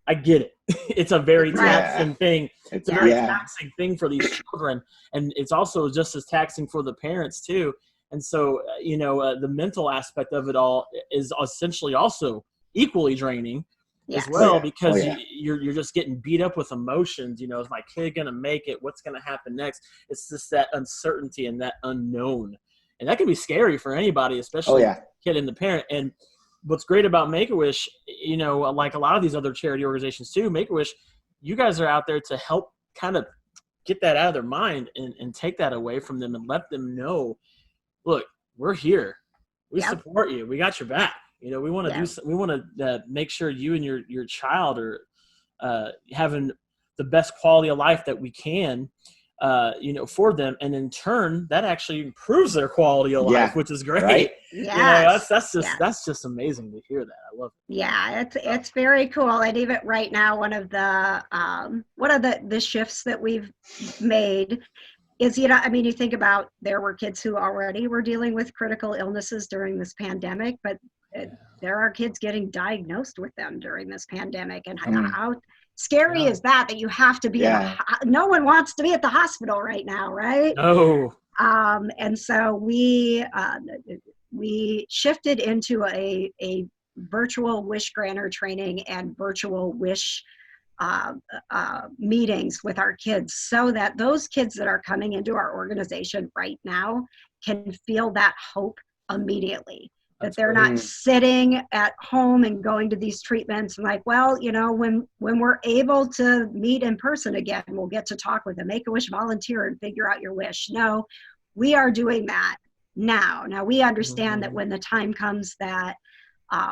I get it. It's a very taxing thing. It's a very taxing thing for these children. And it's also just as taxing for the parents too. And so, the mental aspect of it all is essentially also equally draining as well, because you're just getting beat up with emotions. Is my kid going to make it? What's going to happen next? It's just that uncertainty and that unknown. And that can be scary for anybody, especially the kid and the parent. And what's great about Make-A-Wish, like a lot of these other charity organizations too, Make-A-Wish, you guys are out there to help kind of get that out of their mind and take that away from them and let them know, look, we're here. We support you. We got your back. We want to we want to make sure you and your child are having the best quality of life that we can. for them, and in turn, that actually improves their quality of life, which is great. Right? Yes. That's just amazing to hear that. I love it. Yeah, it's very cool. And even right now, one of the shifts that we've made is, I mean, you think about, there were kids who already were dealing with critical illnesses during this pandemic, but there are kids getting diagnosed with them during this pandemic. And how scary is that you have to be no one wants to be at the hospital right now, right? No. And so we shifted into a virtual wish granter training and virtual wish meetings with our kids, so that those kids that are coming into our organization right now can feel that hope immediately. That they're not sitting at home and going to these treatments and like, well, when we're able to meet in person again, we'll get to talk with a Make-A-Wish volunteer and figure out your wish. No, we are doing that now. Now we understand that when the time comes that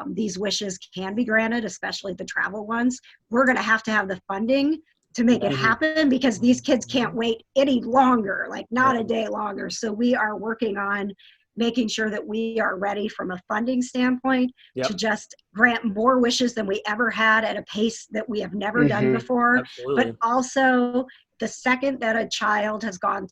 these wishes can be granted, especially the travel ones, we're going to have the funding to make it happen, because these kids can't wait any longer, like not a day longer. So we are working on making sure that we are ready from a funding standpoint to just grant more wishes than we ever had at a pace that we have never done before. Absolutely. But also, the second that a child has gone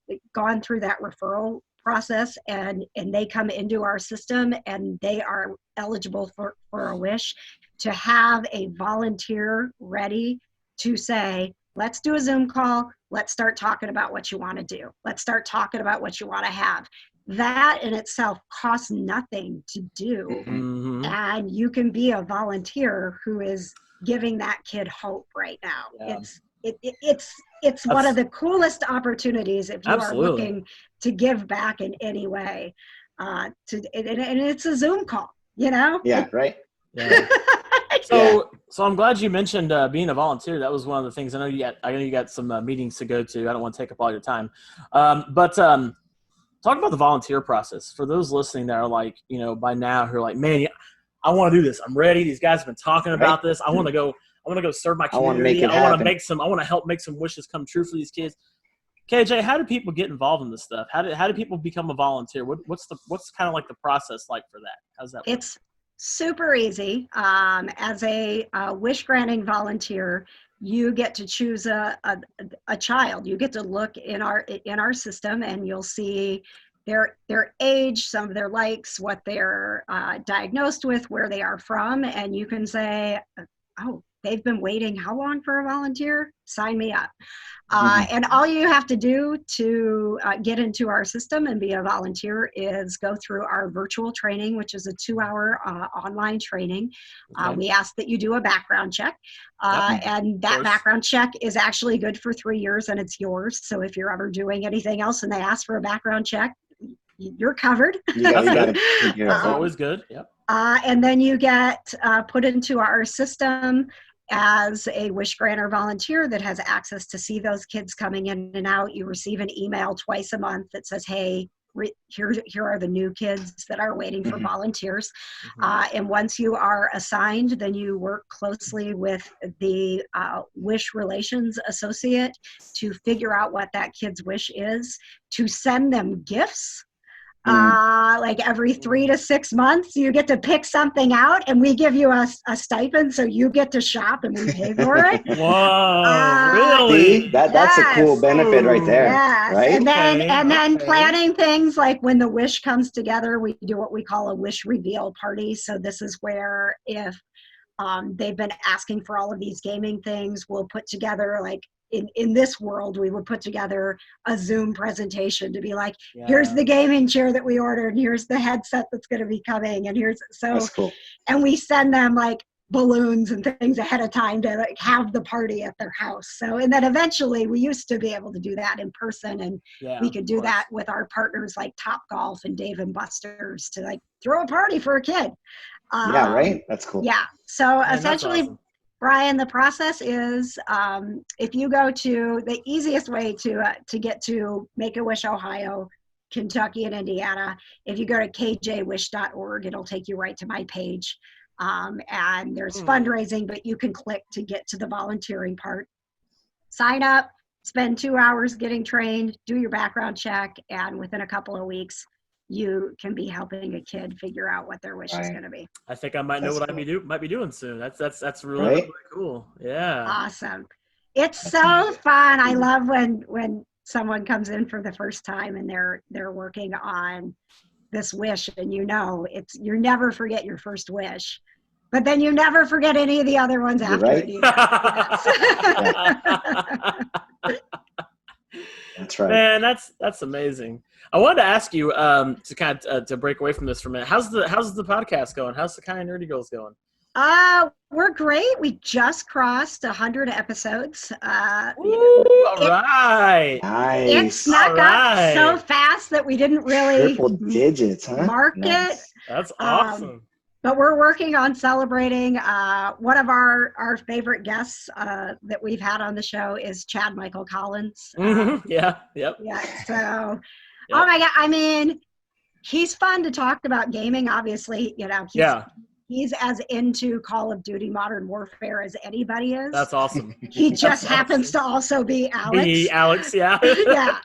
through that referral process and they come into our system and they are eligible for a wish, to have a volunteer ready to say, let's do a Zoom call. Let's start talking about what you want to do. Let's start talking about what you want to have. That in itself costs nothing to do. And you can be a volunteer who is giving that kid hope right now. It's one of the coolest opportunities if you are looking to give back in any way. And it's a Zoom call, Yeah, right. Yeah. So I'm glad you mentioned being a volunteer. That was one of the things. I know you got some meetings to go to. I don't want to take up all your time, but talk about the volunteer process for those listening that are like, by now who are like, man, I want to do this. I'm ready. These guys have been talking about this. I want to go serve my community. I want to help make some wishes come true for these kids. KJ, how do people get involved in this stuff? How do people become a volunteer? What's kind of like the process like for that? How's that work? It's super easy. As a wish granting volunteer, you get to choose a child. You get to look in our system, and you'll see their age, some of their likes, what they're diagnosed with, where they are from, and you can say, oh, they've been waiting how long for a volunteer? Sign me up. And all you have to do to get into our system and be a volunteer is go through our virtual training, which is a 2-hour online training. We ask that you do a background check. And that background check is actually good for 3 years, and it's yours. So if you're ever doing anything else and they ask for a background check, you're covered. That's always good. Yep. And then you get put into our system as a wish granter volunteer that has access to see those kids coming in and out. You receive an email twice a month that says, hey, here are the new kids that are waiting for volunteers. And once you are assigned, then you work closely with the wish relations associate to figure out what that kid's wish is, to send them gifts. Like every 3 to 6 months, you get to pick something out, and we give you a stipend, so you get to shop and we pay for it. Whoa, really? That's a cool benefit right there. Yes. Right? And then planning things like when the wish comes together, we do what we call a wish reveal party. So this is where if they've been asking for all of these gaming things, we'll put together like, in this world, we would put together a Zoom presentation to be like, here's the gaming chair that we ordered, and here's the headset that's going to be coming, and that's cool. And we send them like balloons and things ahead of time to like have the party at their house. So, and then eventually we used to be able to do that in person, and we could do that with our partners like Top Golf and Dave and Buster's to like throw a party for a kid. Right. That's cool. Yeah. So essentially, Brian, the process is if you go to the easiest way to get to Make-A-Wish Ohio, Kentucky, and Indiana, if you go to kjwish.org, it'll take you right to my page. And there's fundraising, but you can click to get to the volunteering part. Sign up, spend 2 hours getting trained, do your background check, and within a couple of weeks, you can be helping a kid figure out what their wish is going to be. I think I might know That's what cool. might be doing soon. That's really, Right? really cool. Yeah. Awesome. It's That's so amazing. fun. I love when someone comes in for the first time and they're working on this wish, and you never forget your first wish, but then you never forget any of the other ones You're after right. it either. That's right. Man, that's amazing. I wanted to ask you to kind of to break away from this for a minute. How's the podcast going? How's the Kind of Nerdy Girls going? We're great. We just crossed 100 episodes. Woo, all right. Nice. It snuck up so fast that we didn't really Triple digits, huh? mark it. Nice. That's awesome. But we're working on celebrating. One of our favorite guests that we've had on the show is Chad Michael Collins. Yeah. Yep. Yeah. So, Yep. oh my God. I mean, he's fun to talk about gaming. Obviously, he's as into Call of Duty Modern Warfare as anybody is. That's awesome. He just happens to also be Alex. Alex, yeah. Yeah.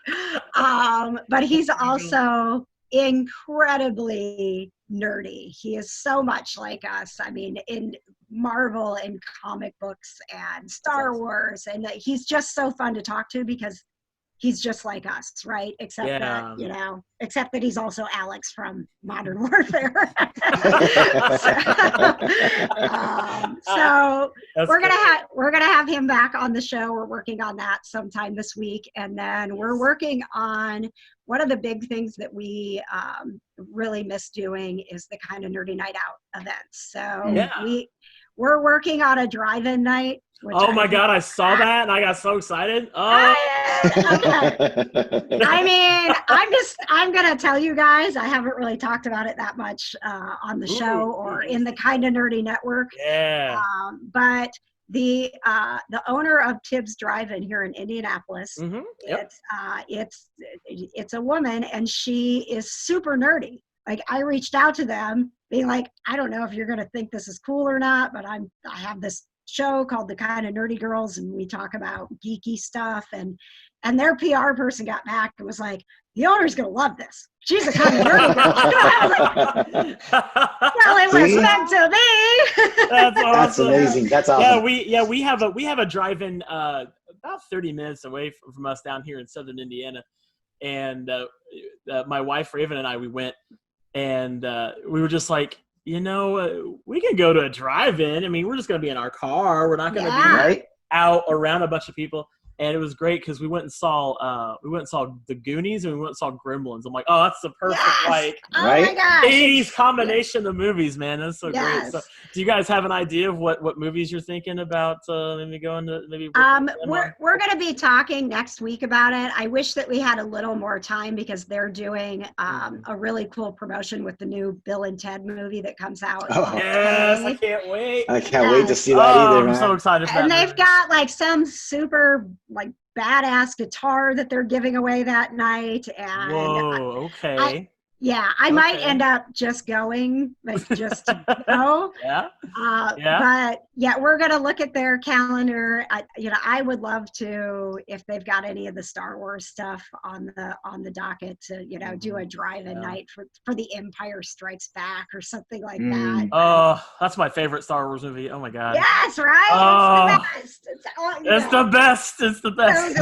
But he's also incredibly nerdy. He is so much like us. I mean, in Marvel and comic books and Star Wars, and he's just so fun to talk to because he's just like us, right? Except that he's also Alex from Modern Warfare. So we're gonna have him back on the show. We're working on that sometime this week, and then we're working on one of the big things that we really miss doing is the Kind of Nerdy Night Out events. So we're working on a drive-in night. Oh my God, I saw that and I got so excited. Oh. Okay. I mean, I'm going to tell you guys, I haven't really talked about it that much on the show or in the Kind of Nerdy Network. Yeah. But the owner of Tibbs Drive-In here in Indianapolis, it's a woman, and she is super nerdy. Like, I reached out to them being like, I don't know if you're going to think this is cool or not, but I have this show called The Kind of Nerdy Girls, and we talk about geeky stuff, and their PR person got back and was like, the owner's gonna love this. She's a kind of nerdy girl. Well, it was meant to be. That's awesome. That's amazing. That's awesome. We have a drive-in about 30 minutes away from us down here in southern Indiana, and my wife Raven and I, we went, and we were just like, we can go to a drive-in. I mean, we're just going to be in our car. We're not going to be out around a bunch of people. And it was great because we went and saw the Goonies and we went and saw Gremlins. I'm like, oh, that's the perfect Oh my gosh. 80s combination of movies, man. That's so great. So, do you guys have an idea of what movies you're thinking about? Maybe going to we're going to be talking next week about it. I wish that we had a little more time because they're doing a really cool promotion with the new Bill and Ted movie that comes out. Oh. Yes, I can't wait. I can't wait to see that either, man. I'm so excited for that. And they've got like some super badass guitar that they're giving away that night. And whoa, okay. I might end up just going, just to go. But we're gonna look at their calendar. I would love to, if they've got any of the Star Wars stuff on the docket, to do a drive-in night for the Empire Strikes Back or something like that. Oh, that's my favorite Star Wars movie. Oh my God. Yes, right. Oh, it's the best. It's the best.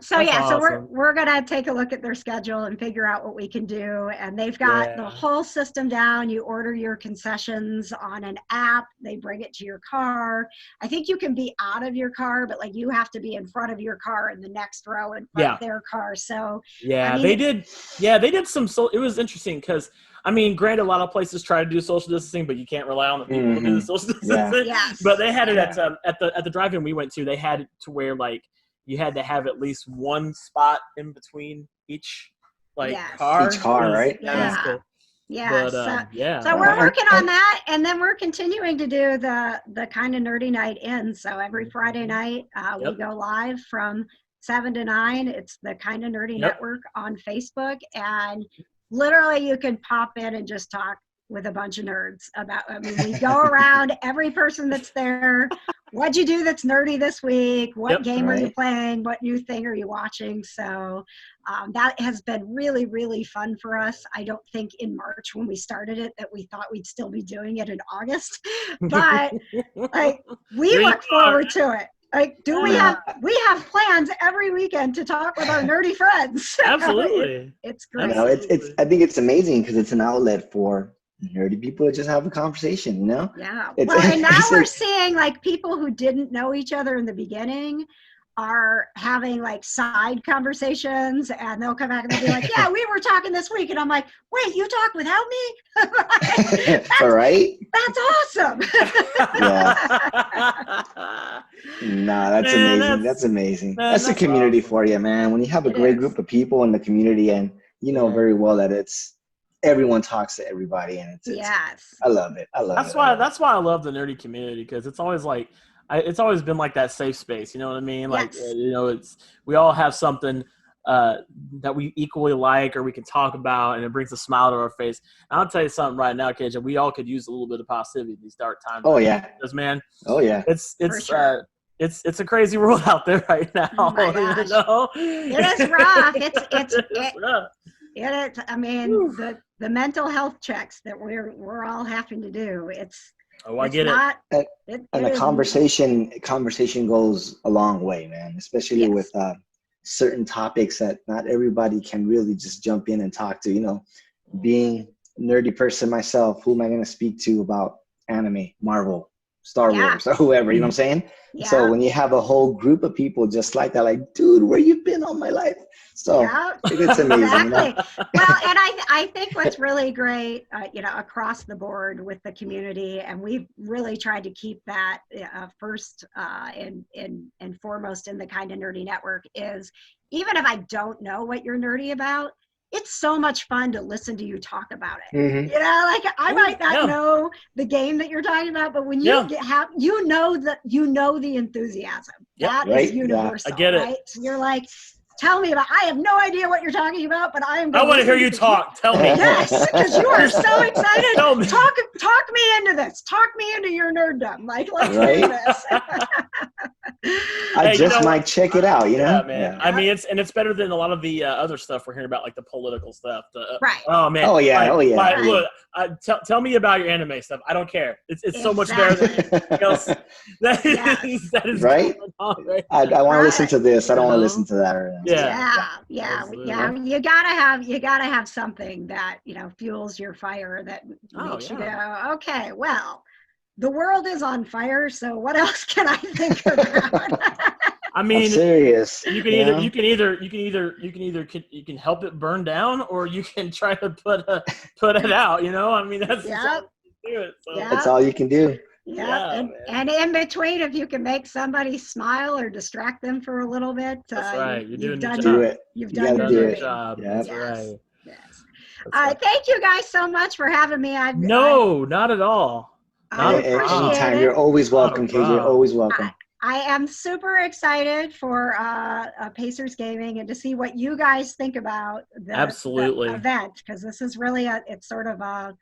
So awesome. We're gonna take a look at their schedule and figure out what we can do. And they've got the whole system down. You order your concessions on an app. They bring it to your car. I think you can be out of your car, but you have to be in front of your car in the next row in front of their car. So they did. Yeah, they did some. It was interesting because, I mean, granted, a lot of places try to do social distancing, but you can't rely on the people to do the social distancing. Yes. But they had it at the drive-in we went to. They had it to where you had to have at least one spot in between each car. Each car, right? That's cool. Yeah. But, so we're working on that, and then we're continuing to do the Kind of Nerdy Night In. So every Friday night we go live from 7 to 9. It's the Kind of Nerdy Network on Facebook, and literally you can pop in and just talk with a bunch of nerds about. I mean, we go around every person that's there. what'd you do that's nerdy this week? What game are you Right. playing? What new thing are you watching? So that has been really, really fun for us. I don't think in March when we started it that we thought we'd still be doing it in August, but like we Here you look forward to it. Like, we Yeah. have plans every weekend to talk with our nerdy friends. So Absolutely. it's You great. know, I think it's amazing because it's an outlet for nerdy people to just have a conversation, you know? Yeah. It's- Well, and now it's we're like- seeing like people who didn't know each other in the beginning are having like side conversations, and they'll come back and they'll be like, yeah, we were talking this week. And I'm like, wait, you talk without me? All right. That's awesome. Nah, that's Man, amazing. That's amazing. man, That's the that's community awesome. for you, man. When you have a It great is. group of people in the community, and you know Yeah. very well that it's everyone talks to everybody, and it's Yes. I love it. I love That's it. why I love the nerdy community, because it's always like it's always been like that safe space. You know what I mean? Like Yes. you know, we all have something that we equally like or we can talk about, and it brings a smile to our face. And I'll tell you something right now, KJ. We all could use a little bit of positivity in these dark times. Oh yeah. Because man, Oh yeah. it's For sure. it's a crazy world out there right now. Oh my you gosh. know? It is rough. It's rough. it is. I mean, the mental health checks that we're all having to do. Oh, I It's get not, it. And a conversation goes a long way, man. Especially Yes. with certain topics that not everybody can really just jump in and talk to. You know, being a nerdy person myself, who am I going to speak to about anime, Marvel, Star Yeah. Wars, or whoever? You know what I'm saying? Yeah. So when you have a whole group of people just like that, like, dude, where you been all my life? So Yeah. it's amazing. You know? Exactly. Well, and I think what's really great, across the board with the community, and we've really tried to keep that first and foremost in the Kind of Nerdy Network, is even if I don't know what you're nerdy about, it's so much fun to listen to you talk about it. Mhm. You know, like I might not Yeah. know the game that you're talking about, but when you Yeah. you know the enthusiasm. Yep. That Right. is universal. I get it. Right? So you're like, tell me about. I have no idea what you're talking about, but I am. I want to hear you because talk. Tell me. Yes, because you are so excited. Tell me. Talk me into this. Talk me into your nerddom. Like, let's do Right. this. I Hey, you just know might check it out. You know? Yeah, man. I mean, it's better than a lot of the other stuff we're hearing about, like the political stuff. Right. Oh man. Oh yeah. Like, Oh yeah. like, look, tell me about your anime stuff. I don't care. It's so much better than anything else. That is, that is Right? going on right I want to listen Right. to this. I don't want to Uh-huh. listen to that. Or Yeah. Yeah. Absolutely. You gotta have something that fuels your fire, that makes you go, okay, well, the world is on fire, so what else can I think about? I I'm mean, serious. you can either help it burn down, or you can try to put it out. You know, I mean, that's Yep. how you do it. So. Yeah. That's all you can do. Yeah, and in between, if you can make somebody smile or distract them for a little bit, That's right. You're doing your done job. Do it. You've You done gotta your do duty. it. Job. Yep. That's Yes. right. Yes. That's All right. right. Thank you guys so much for having me. No, not at all. I Not a problem. appreciate Anytime. it. You're always welcome, Not a KJ. problem. Always welcome. I am super excited for Pacers Gaming, and to see what you guys think about Absolutely. the event, because this is really it's sort of a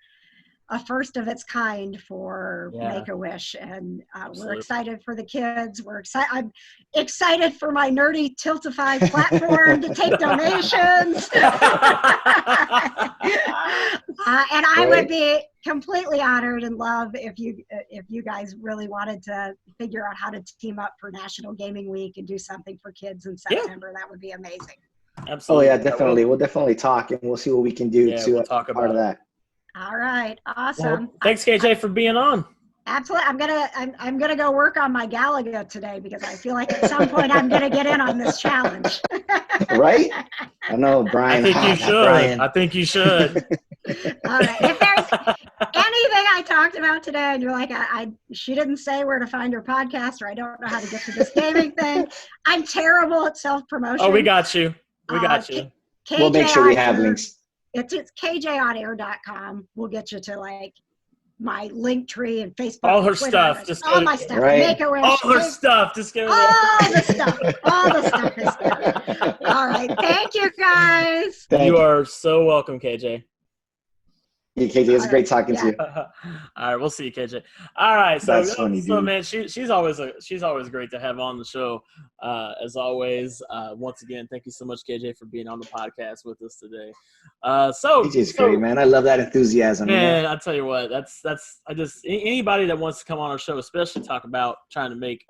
first of its kind for Make-A-Wish, and we're Absolutely. excited for the kids. I'm excited for my nerdy Tiltify platform to take donations. And I would be completely honored and love if you guys really wanted to figure out how to team up for National Gaming Week and do something for kids in September. That would be amazing. Absolutely. Oh yeah, definitely. We'll definitely talk, and we'll see what we can do to we'll talk part about of that. All right, awesome. Well, thanks, KJ, for being on. Absolutely. I'm gonna go work on my Galaga today, because I feel like at some point I'm gonna get in on this challenge. Right? I know, Brian. I think you should. Brian. I think you should. All right. If there's anything I talked about today and you're like, she didn't say where to find her podcast, or I don't know how to get to this gaming thing, I'm terrible at self-promotion. Oh, we got you. We got you. We'll make sure we have links. It's kjonair.com. We'll get you to like my link tree and Facebook. All her Twitter, stuff. Just all my stuff. Right. Make-A-Wish. all her stuff. Just go there. All the stuff. All the stuff is there. All right. Thank you, guys. You are so welcome, KJ. Yeah, KJ, it's great talking to you. All right, we'll see you, KJ. All right, That's funny, dude. man, she's always great to have on the show. As always, once again, thank you so much, KJ, for being on the podcast with us today. KJ's great, man. I love that enthusiasm. Man, I tell you what, that's anybody that wants to come on our show, especially talk about trying to make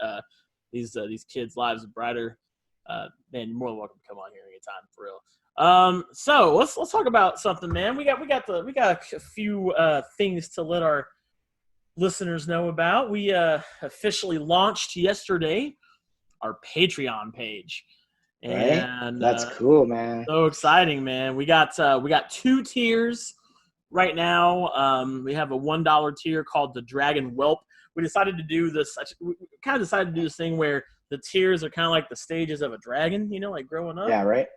these kids' lives brighter. Man, you're more than welcome to come on here anytime, for real. So let's talk about something, man. We got a few things to let our listeners know about. We officially launched yesterday our Patreon page, and that's cool, man. So exciting, man. We got 2 tiers right now. We have a $1 tier called the Dragon Whelp. We decided to do this. We kind of decided to do this thing where the tiers are kind of like the stages of a dragon, like growing up. Yeah, right.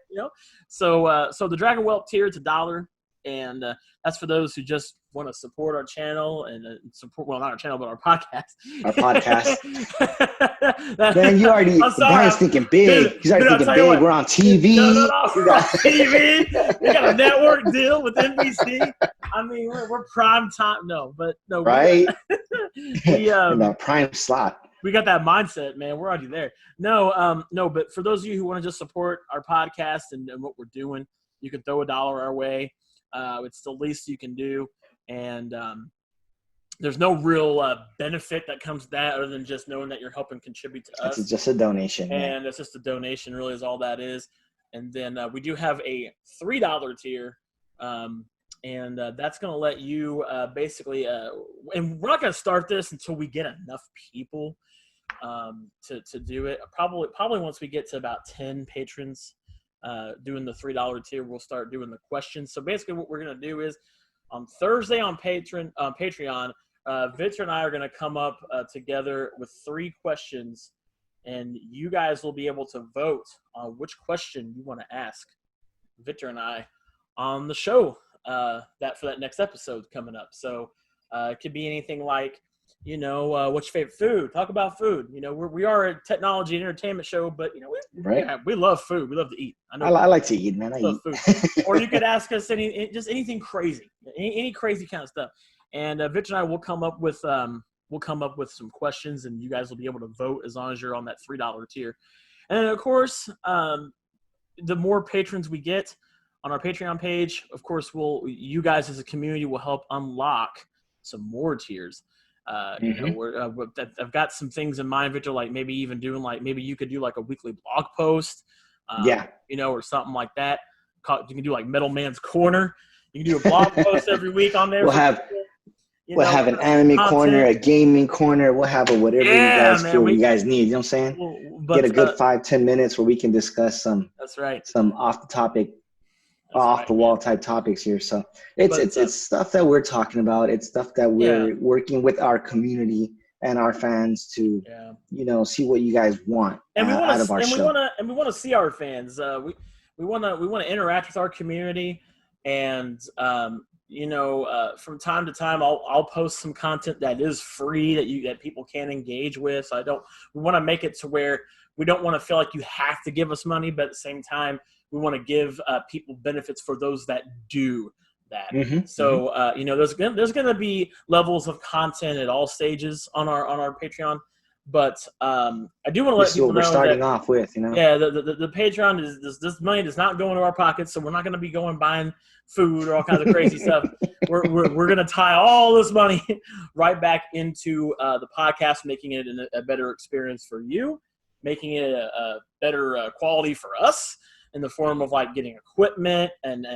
So the Dragon Whelp tier, it's $1, and that's for those who just want to support our channel and support, well, not our channel, but our podcast. Our podcast. Man, Brian's thinking big. Dude, he's already thinking big. What? We're on TV. No, we're on TV. We got a network deal with NBC. I mean, we're prime time. No. Right. We that prime slot. We got that mindset, man. We're already there. No, but for those of you who want to just support our podcast and what we're doing, you can throw $1 our way. It's the least you can do. And there's no real benefit that comes to that other than just knowing that you're helping contribute to us. It's just a donation. And it's just a donation really is all that is. And then we do have a $3 tier. And that's going to let you basically and we're not going to start this until we get enough people to do it. Probably once we get to about 10 patrons doing the $3 tier, we'll start doing the questions. So basically what we're going to do is on Thursday on Patreon, Victor and I are going to come up together with 3 questions, and you guys will be able to vote on which question you want to ask Victor and I on the show that for that next episode coming up. So it could be anything like, what's your favorite food? Talk about food. We are a technology and entertainment show, but we love food. We love to eat. I like to eat, man. I love food. Or you could ask us anything crazy, any crazy kind of stuff. And Victor and I will come up with some questions, and you guys will be able to vote as long as you're on that $3 tier. And then, of course, the more patrons we get on our Patreon page, of course, you guys as a community will help unlock some more tiers. I've got some things in mind, Victor, like maybe even doing maybe you could do like a weekly blog post, or something like that. You can do like Middleman's Corner. You can do a blog post every week on there. We'll have an anime corner, a gaming corner. We'll have whatever you guys feel you guys need. You know what I'm saying? Get a good 5-10 minutes where we can discuss some. That's right. Some off the wall type topics here. So it's stuff that we're talking about. It's stuff that we're working with our community and our fans to, see what you guys want out of our show. We want to see our fans. We want to interact with our community, and from time to time, I'll post some content that is free that people can engage with. So we want to make it to where we don't want to feel like you have to give us money, but at the same time, we want to give people benefits for those that do that. So there's going to be levels of content at all stages on our Patreon. But I do want to let people know we're starting off with, Yeah, the Patreon is this money does not go into our pockets, so we're not going to be going buying food or all kinds of crazy stuff. We're going to tie all this money right back into the podcast, making it a better experience for you, making it a better quality for us in the form of like getting equipment and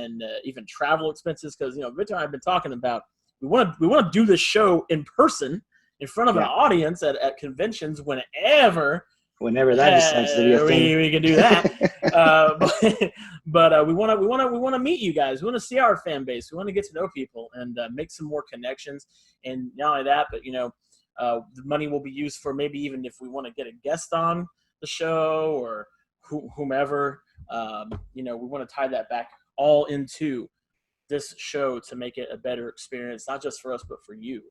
even travel expenses. Because Victor and I have been talking about we want to do this show in person, in front of an audience at conventions whenever that decides to be a thing. We can do that. But we want to meet you guys. We want to see our fan base. We want to get to know people and make some more connections. And not only that, but the money will be used for maybe even if we want to get a guest on the show or whomever. We want to tie that back all into this show to make it a better experience, not just for us, but for you.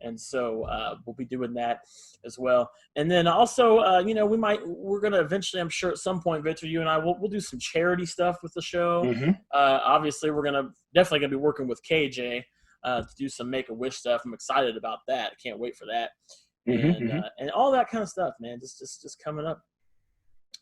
And so we'll be doing that as well. And then also, we're going to eventually, I'm sure at some point, Victor, you and I, we'll do some charity stuff with the show. Obviously, we're definitely going to be working with KJ to do some Make-A-Wish stuff. I'm excited about that. I can't wait for that. Mm-hmm, And all that kind of stuff, man, just coming up.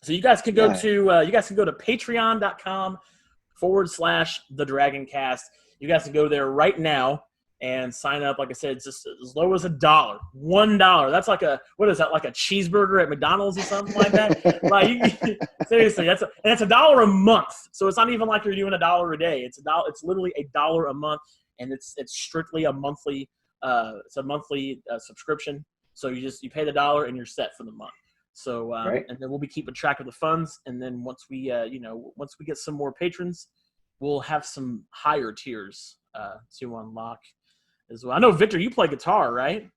So you guys can go to patreon.com/the Dragoncast. You guys can go there right now and sign up. Like I said, it's just as low as $1. $1. That's like what is that? Like a cheeseburger at McDonald's or something like that? Like seriously, it's $1 a month. So it's not even like you're doing $1 a day. It's $1. It's literally $1 a month, and it's strictly a monthly. It's a monthly subscription. So you pay the $1 and you're set for the month. So right. And then we'll be keeping track of the funds. And then once we get some more patrons, we'll have some higher tiers to unlock as well. I know, Victor, you play guitar, right?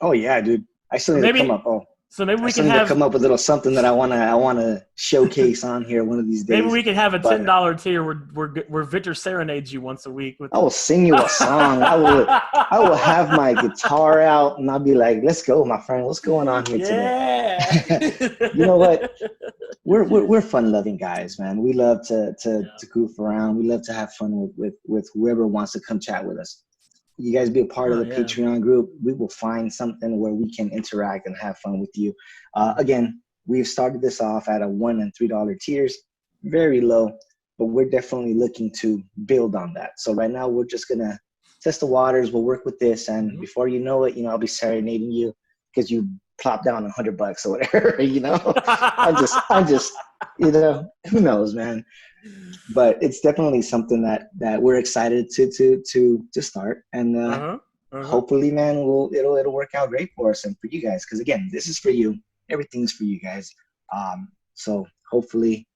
Oh yeah, dude. I still need to come up. So maybe we can come up with a little something that I wanna showcase on here one of these days. Maybe we can have a $10 tier where Victor serenades you once a week. I will sing you a song. I will have my guitar out and I'll be like, "Let's go, my friend. What's going on here today?" You know what? We're fun-loving guys, man. We love to goof around. We love to have fun with whoever wants to come chat with us. You guys be a part of the Patreon group. We will find something where we can interact and have fun with you. Again, we've started this off at a $1 and $3 tiers, very low, but we're definitely looking to build on that. So right now we're just gonna test the waters. We'll work with this, and before you know it, I'll be serenading you because you plop down $100 or whatever. I'm just, who knows, man. But it's definitely something that we're excited to start, and hopefully, man, it'll work out great for us and for you guys. Because again, this is for you. Everything's for you guys. So hopefully,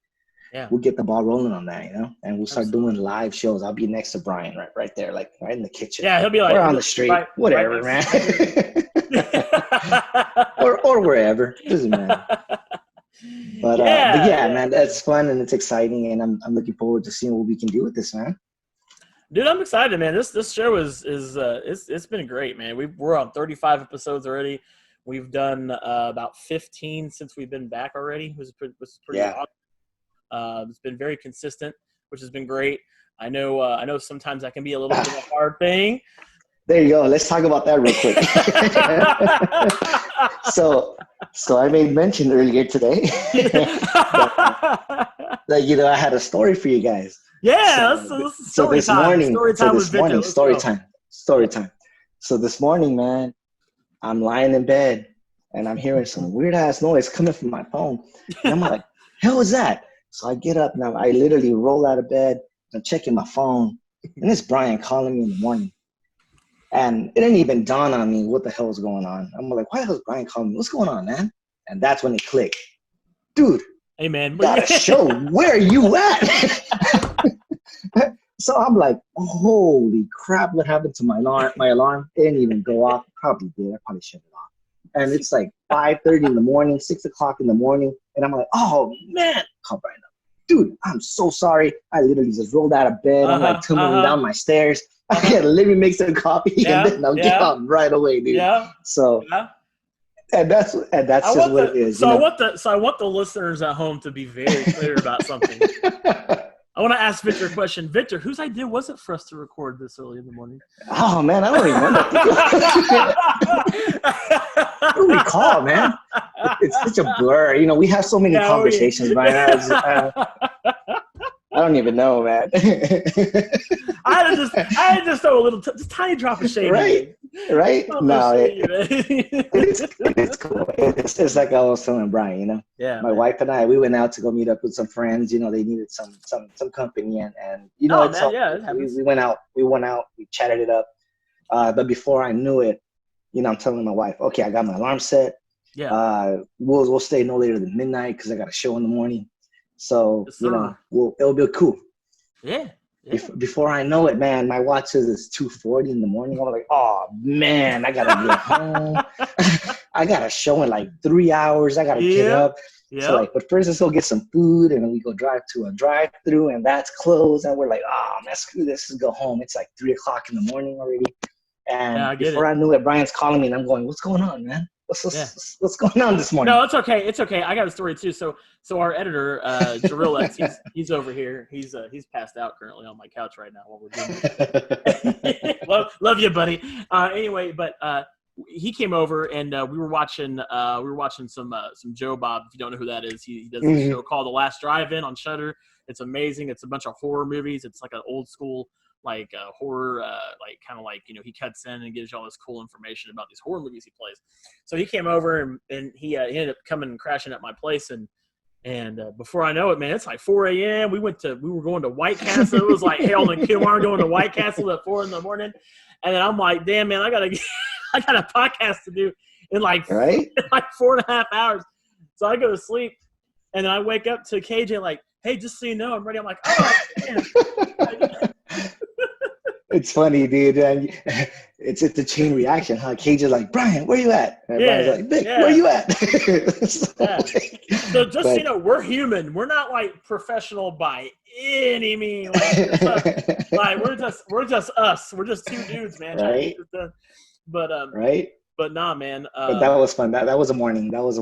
we'll get the ball rolling on that, and we'll start doing live shows. I'll be next to Brian, right there, like right in the kitchen. Yeah, he'll be like, or on the street, whatever, man. or wherever, doesn't matter. But yeah, man, that's fun and it's exciting, and I'm looking forward to seeing what we can do with this, man. Dude, I'm excited, man. This show it's been great, man. We're on 35 episodes already. We've done about 15 since we've been back already. It was pretty awesome. It's been very consistent, which has been great. I know sometimes that can be a little bit of a hard thing. There you go. Let's talk about that real quick. So I made mention earlier today that I had a story for you guys. Yeah, so this morning, story time. So this morning, man, I'm lying in bed and I'm hearing some weird ass noise coming from my phone, and I'm like, "Hell is that?" So I get up and I literally roll out of bed. I'm checking my phone, and it's Brian calling me in the morning. And it didn't even dawn on me what the hell was going on. I'm like, why the hell is Brian calling me? What's going on, man? And that's when it clicked. Dude, hey, man, got a show. Where are you at? So I'm like, holy crap, what happened to my alarm? My alarm didn't even go off. Probably did. I probably shut it off. And it's like 5:30 in the morning, 6 o'clock in the morning. And I'm like, oh, man. Call Brian up. Dude, I'm so sorry. I literally just rolled out of bed. I'm like tumbling down my stairs. I gotta let me make some coffee and then I'll get on right away, dude. Yeah. So, and that's just what it is. So I want the listeners at home to be very clear about something. I want to ask Victor a question. Victor, whose idea was it for us to record this early in the morning? Oh man, I don't remember. I don't recall, man. It's such a blur. We have so many conversations, Brian. I don't even know, man. I had to just throw a little, just tiny drop of shade. Right? No, it's cool. It's like I was telling Brian, Yeah. My wife and I, we went out to go meet up with some friends. They needed some company, and we went out, we chatted it up. But before I knew it, I'm telling my wife, okay, I got my alarm set. Yeah. We'll stay no later than midnight because I got a show in the morning. So, it'll be cool. Yeah. Before I know it, man, my watch says it's 2:40 in the morning. I'm like, oh, man, I got to get home. I got a show in like 3 hours. I got to get up. Yeah. So, but first let's go get some food, and then we go drive to a drive-thru, and that's closed. And we're like, oh, man, screw this. Let's go home. It's like 3 o'clock in the morning already. And before I knew it, Brian's calling me, and I'm going, what's going on, man? What's going on this morning? No, it's okay. It's okay. I got a story too. So our editor, Johll, he's over here. He's passed out currently on my couch right now while we're doing this. love you, buddy. Anyway, but he came over and we were watching some Joe Bob. If you don't know who that is, he does a show called The Last Drive-In on Shudder. It's amazing. It's a bunch of horror movies. It's like an old school like horror, like kind of like, you know, he cuts in and gives you all this cool information about these horror movies he plays. So he came over and he ended up coming and crashing at my place, and before I know it, man, it's like 4 a.m. We were going to White Castle. It was like Harold and Kumar going to White Castle at 4 a.m. And then I'm like, damn, man, I got a podcast to do in like 4.5 hours. So I go to sleep, and then I wake up to KJ like, hey, just so you know, I'm ready. I'm like, oh, man. It's funny, dude. And it's a chain reaction, huh? Cage is like, Brian, where you at? And Brian's like, Vic, where you at? So just so you know, we're human. We're not like professional by any means. Like we're just us. We're just two dudes, man. Right. But right. But nah, man. But that was fun. That was a morning. To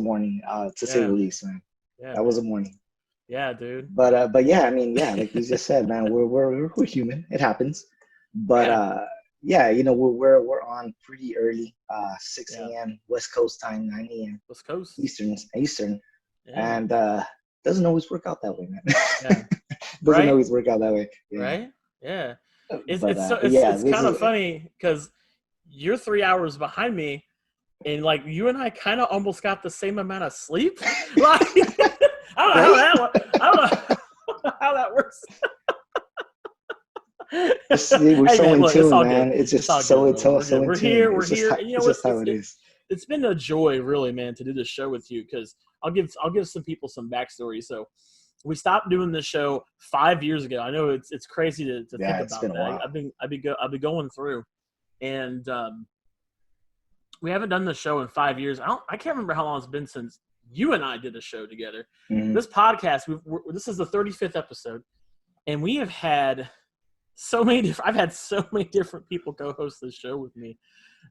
say the least, man. Yeah. That was a morning. Yeah, dude. But yeah, I mean, yeah, like you just said, man, we're human. It happens. But yeah, you know, we're on pretty early, 6 a.m. West Coast time, 9 a.m. West Coast Eastern, yeah. and doesn't always work out that way, man. Yeah. Doesn't always work out that way. Yeah. Right? Yeah. It's kind of funny because you're 3 hours behind me, and like you and I kind of almost got the same amount of sleep. Like, I don't know how that works. We're so in tune, man. It's just so in tune. We're here. You know, it's how it is. It's been a joy, really, man, to do this show with you, because I'll give some people some backstory. So we stopped doing this show 5 years ago. I know it's crazy to think about that. I've been going through, and we haven't done the show in 5 years. I can't remember how long it's been since you and I did a show together. Mm-hmm. This podcast, this is the 35th episode, and we have had I've had so many different people co-host this show with me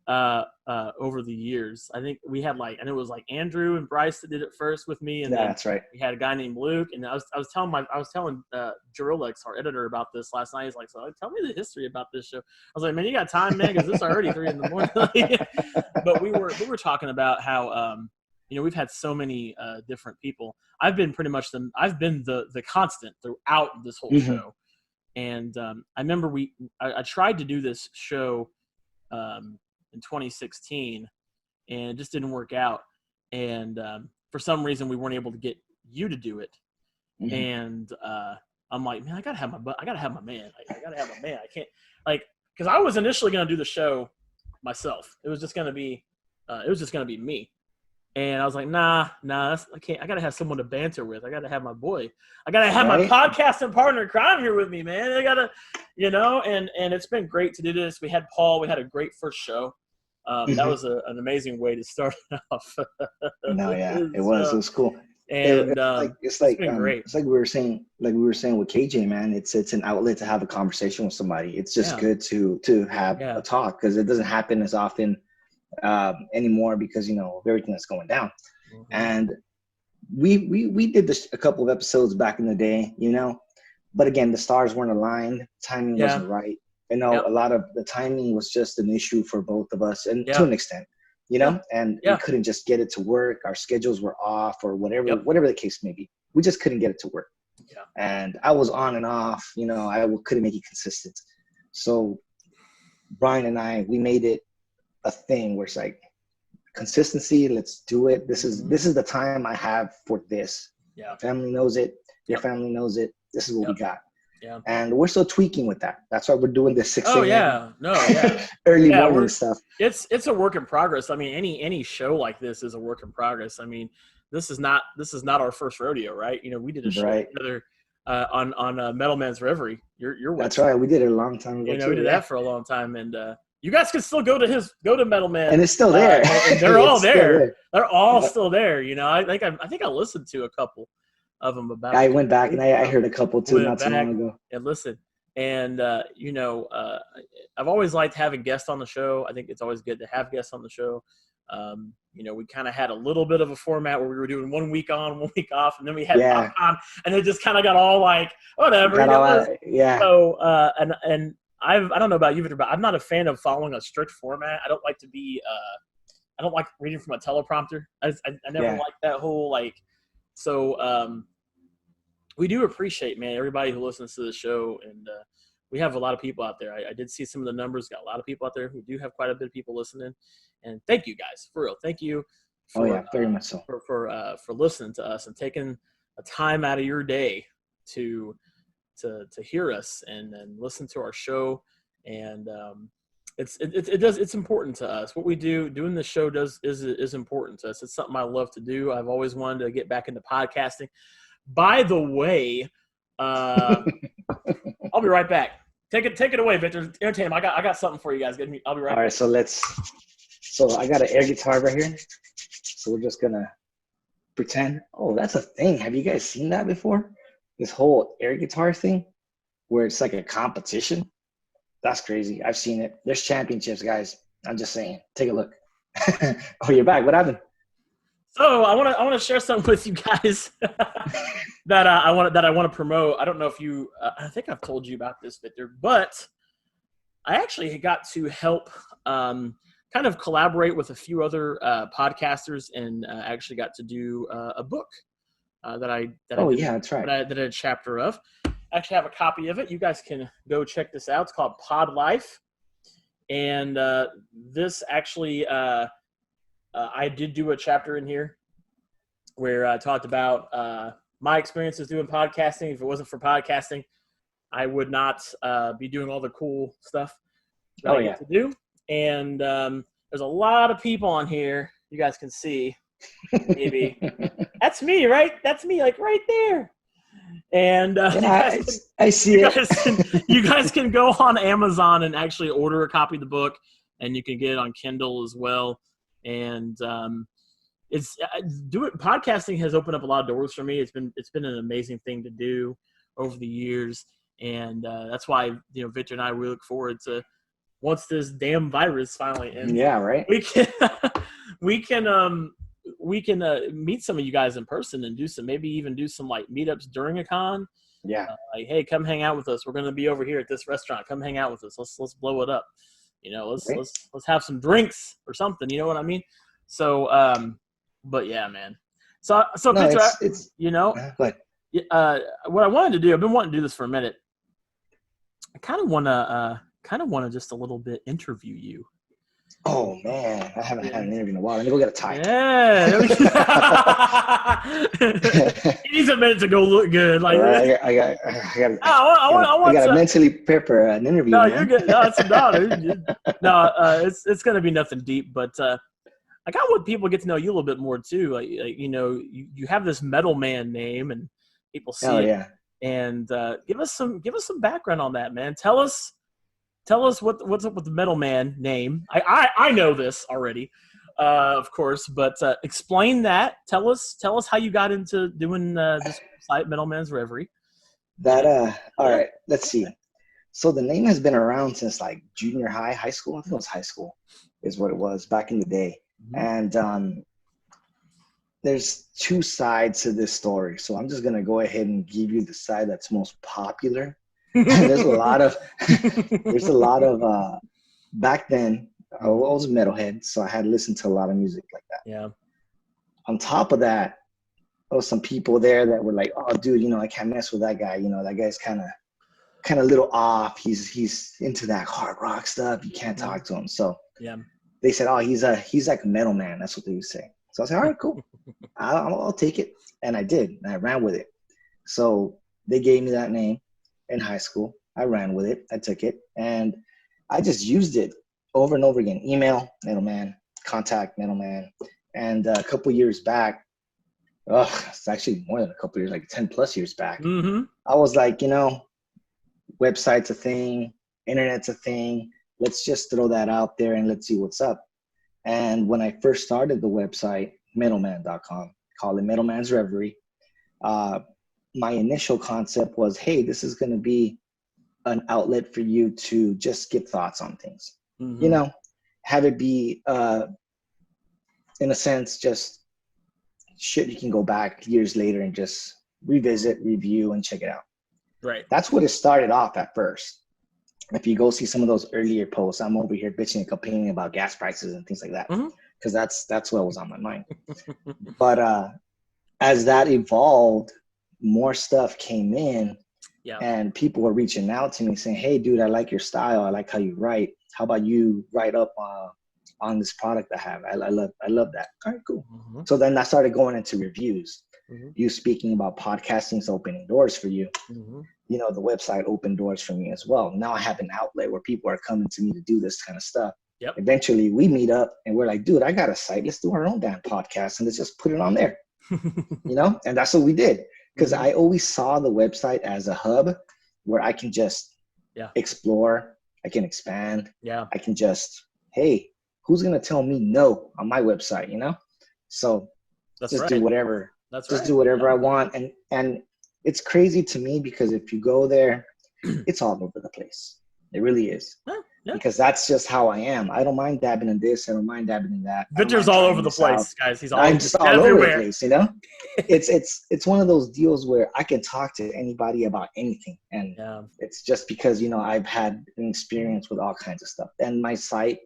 over the years. I think we had it was like Andrew and Bryce that did it first with me, and then that's right. We had a guy named Luke, and I was telling Johll, our editor, about this last night. He's like, so tell me the history about this show. I was like, man, you got time, man, because it's already 3 a.m. But we were talking about how you know, we've had so many different people. I've been pretty much the constant throughout this whole show. And I remember I tried to do this show in 2016, and it just didn't work out. And for some reason, we weren't able to get you to do it. Mm-hmm. And I'm like, man, I gotta have my man. I gotta have my man. I can't, because I was initially gonna do the show myself. It was just gonna be me. And I was like, nah, I can't. I gotta have someone to banter with. I gotta have my boy. I gotta have my podcasting partner crime here with me, man. I gotta, you know. And it's been great to do this. We had Paul. We had a great first show. That was an amazing way to start off. No, yeah, it was cool. And it's been great. It's like we were saying with KJ, man. It's an outlet to have a conversation with somebody. It's just good to have a talk, because it doesn't happen as often anymore, because, you know, of everything that's going down. Mm-hmm. And we did this a couple of episodes back in the day, you know, but again, the stars weren't aligned, timing wasn't right. You know, a lot of the timing was just an issue for both of us, and to an extent, you know, and we couldn't just get it to work. Our schedules were off, or whatever the case may be. We just couldn't get it to work. Yeah. And I was on and off, you know, I couldn't make it consistent. So Brian and I, we made it a thing where it's like consistency. Let's do it. This is the time I have for this. Yeah. Family knows it. Your family knows it. This is what we got. Yeah. And we're still tweaking with that. That's why we're doing this 6 a.m. Oh yeah. No. Yeah. Early morning stuff. It's a work in progress. I mean, any show like this is a work in progress. I mean, this is not our first rodeo, right? You know, we did a show together on Metal Man's Reverie. Your That's right. We did it a long time ago. You know, we did that for a long time, and you guys can still go to Metal Man, and it's still there. And they're all there. They're all still there. You know, I think I listened to a couple of them about. I went back and I heard a couple too not too long ago. And listen, And, I've always liked having guests on the show. I think it's always good to have guests on the show. We kind of had a little bit of a format where we were doing 1 week on, 1 week off, and then we had on, and it just kind of got all like, whatever. So, and I don't know about you, Victor, but I'm not a fan of following a strict format. I don't like to be, I don't like reading from a teleprompter. I never liked that whole, like, so, we do appreciate, man, everybody who listens to the show, and we have a lot of people out there. I did see some of the numbers. Got a lot of people out there who do have quite a bit of people listening, and thank you guys for real. Thank you. For, very much so. For listening to us and taking a time out of your day to hear us and listen to our show, and it's important to us. What we do, doing this show is important to us. It's something I love to do. I've always wanted to get back into podcasting. By the way, I'll be right back. Take it away, Victor. Entertain him. I got something for you guys. I'll be right back. All right, so I got an air guitar right here. So we're just gonna pretend. Oh, that's a thing. Have you guys seen that before? This whole air guitar thing, where it's like a competition. That's crazy. I've seen it. There's championships, guys. I'm just saying. Take a look. Oh, you're back. What happened? So I want to share something with you guys that I want to promote. I don't know if you I think I've told you about this, Victor, but I actually got to help kind of collaborate with a few other podcasters, and actually got to do a book that I that's right. that I did a chapter of. I actually have a copy of it. You guys can go check this out. It's called Pod Life, and this actually. I did do a chapter in here where I talked about my experiences doing podcasting. If it wasn't for podcasting, I would not be doing all the cool stuff that I get to do. And there's a lot of people on here. You guys can see, maybe. That's me, right? That's me, like right there. And I see it. You guys can go on Amazon and actually order a copy of the book, and you can get it on Kindle as well. And podcasting has opened up a lot of doors for me. It's been an amazing thing to do over the years, and that's why Victor and I, we look forward to, once this damn virus finally ends. Yeah, right. We can meet some of you guys in person and maybe even do some like meetups during a con. Yeah. Like, hey, come hang out with us. We're going to be over here at this restaurant. Come hang out with us. Let's blow it up. Let's have some drinks or something. You know what I mean? So, but yeah, man. So no, Victor, what I wanted to do, I've been wanting to do this for a minute. I kind of want to just a little bit interview you. Oh man, I haven't had an interview in a while. Let me go get a tie. Yeah. He needs a minute to go look good. Like I got to mentally prepare an interview. No, you're good. No, it's gonna be nothing deep, but I kind of want people to get to know you a little bit more too. Like you have this Metal Man name, and people see it. Yeah. And give us some background on that, man. Tell us what's up with the Metal Man name. I know this already, of course, but explain that. Tell us how you got into doing this site, Metal Man's Reverie. All right, let's see. So the name has been around since like junior high school. I think it was high school is what it was back in the day. Mm-hmm. And there's two sides to this story. So I'm just going to go ahead and give you the side that's most popular. There's a lot of back then I was a metalhead, so I had listened to a lot of music like that. Yeah. On top of that, there was some people there that were like, oh dude, I can't mess with that guy. That guy's kind of a little off. He's into that hard rock stuff. You can't talk to him. So yeah, they said, oh, he's like a metal man. That's what they would say. So I said, all right, cool. I'll take it. And I did. And I ran with it. So they gave me that name in high school. I ran with it. I took it. And I just used it over and over again. Email, Metal Man. Contact, Metal Man. And a couple years back, it's actually more than a couple years, like 10 plus years back. Mm-hmm. I was like, website's a thing. Internet's a thing. Let's just throw that out there and let's see what's up. And when I first started the website, metalman.com, call it Metal Man's Reverie, my initial concept was, hey, this is going to be an outlet for you to just get thoughts on things. Mm-hmm. You know, have it be, in a sense, just shit you can go back years later and just revisit, review, and check it out. Right. That's what it started off at first. If you go see some of those earlier posts, I'm over here bitching and complaining about gas prices and things like that, because that's what was on my mind. But as that evolved, more stuff came in, and people were reaching out to me saying, "Hey, dude, I like your style. I like how you write. How about you write up on this product I have? I love that." All right, cool. So then I started going into reviews. You speaking about podcasting's opening doors for you. You know, the website opened doors for me as well. Now I have an outlet where people are coming to me to do this kind of stuff. Eventually we meet up and we're like, dude, I got a site. Let's do our own damn podcast and let's just put it on there. You know, and that's what we did. Because I always saw the website as a hub where I can just explore, I can expand, I can just, hey, who's gonna tell me no on my website, you know? So do whatever. Do whatever I want. And it's crazy to me because if you go there, it's all over the place. It really is. Because that's just how I am. I don't mind dabbing in this. I don't mind dabbing in that. Victor's all over the place, guys. I'm just all over the place, you know? It's one of those deals where I can talk to anybody about anything. And it's just because, you know, I've had an experience with all kinds of stuff. And my site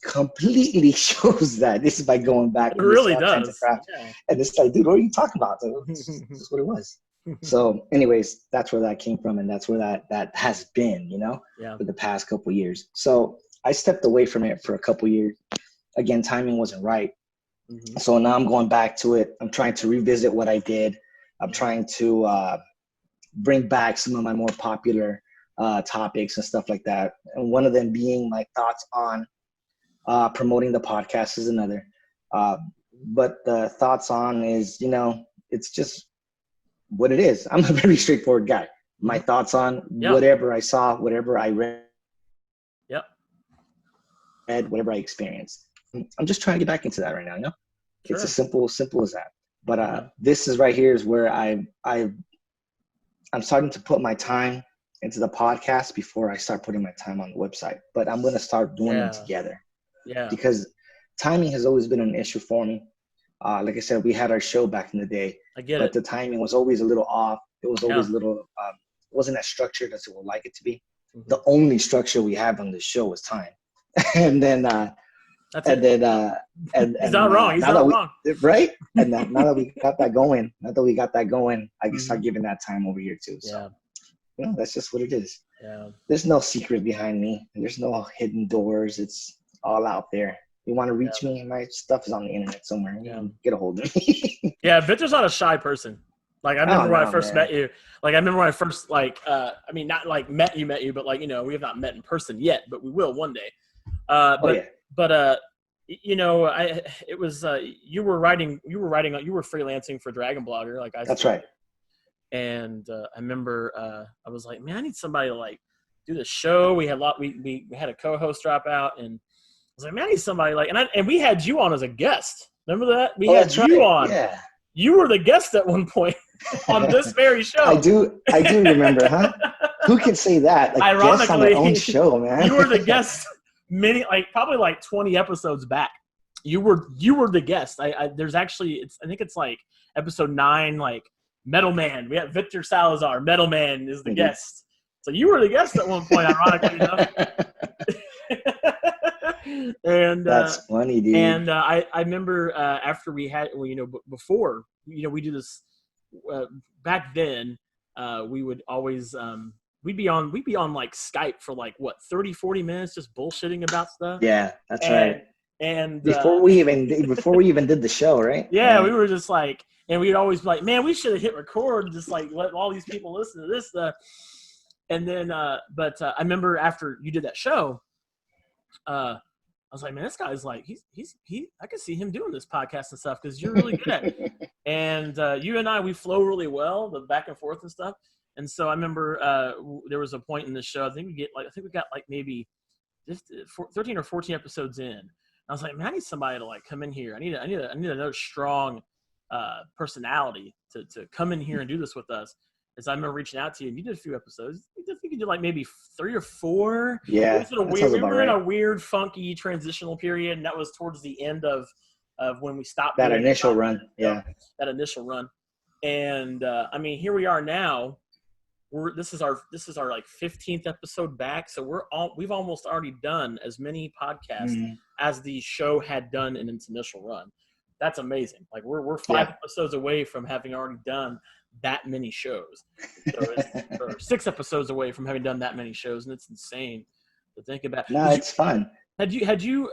completely shows that. This is by going back. It really does. And it's like, dude, what are you talking about? This is what it was. So anyways, that's where that came from. And that's where that has been, you know, for the past couple of years. So I stepped away from it for a couple of years. Again, timing wasn't right. So now I'm going back to it. I'm trying to revisit what I did. I'm trying to bring back some of my more popular topics and stuff like that. And one of them being my thoughts on promoting the podcast is another. But the thoughts on is, you know, it's just what it is. I'm a very straightforward guy. My thoughts on whatever I saw, whatever I read, whatever I experienced. I'm just trying to get back into that right now, you know? It's as simple as that. But this is right here is where I'm starting to put my time into the podcast before I start putting my time on the website. But I'm going to start doing them together. Because timing has always been an issue for me. Like I said, we had our show back in the day. But the timing was always a little off. It was always a little, it wasn't as structured as it would like it to be. The only structure we have on the show was time. And then, he's not wrong. He's not wrong. Right? And now that we got that going, I can start giving that time over here too. So, you know, that's just what it is. There's no secret behind me. There's no hidden doors. It's all out there. You want to reach me? My stuff is on the internet somewhere. You can get a hold of me. Victor's not a shy person. Like I remember when I first met you. Like I remember when I first I mean not like met you, but like, you know, we have not met in person yet, but we will one day. But you know, it was you were freelancing for DragonBlogger, like I said. That's right. And I remember I was like, man, I need somebody to like do the show. We had we had a co-host drop out, and I was like, man, I need somebody like, and we had you on as a guest. Remember that? We had you on. Yeah. You were the guest at one point on this very show. I do remember, huh? Who can say that? Like, ironically, guest on their own show, man. You were the guest probably 20 episodes back. You were the guest. There's actually, I think it's like episode 9, like Metal Man. We had Victor Salazar. Metal Man is the guest. So you were the guest at one point, ironically enough. And that's funny, dude. And I remember after we had, well, you know, before, you know, we do this back then. We would always we'd be on like Skype for like 30-40 minutes just bullshitting about stuff. Yeah, that's right. And before we even did the show, right? Yeah, we were just like, and we'd always be like, man, we should have hit record and just like let all these people listen to this stuff. And then but I remember after you did that show, I was like, man, this guy's like, I can see him doing this podcast and stuff because you're really good at it. And you and I, we flow really well, the back and forth and stuff. And so I remember there was a point in the show, I think we got like maybe 13 or 14 episodes in. And I was like, man, I need somebody to like come in here. I need another strong personality to come in here and do this with us. As I remember reaching out to you, and you did a few episodes. I think you did like maybe 3 or 4. Yeah, we were in a weird, funky transitional period, and that was towards the end of when we stopped that doing initial run. Yeah, that initial run. And I mean, here we are now. This is our like 15th episode back, so we've almost already done as many podcasts as the show had done in its initial run. That's amazing. Like we're 5 episodes away from having already done that many shows. So or 6 episodes away from having done that many shows, and it's insane to think about. No, it's fun. Had you?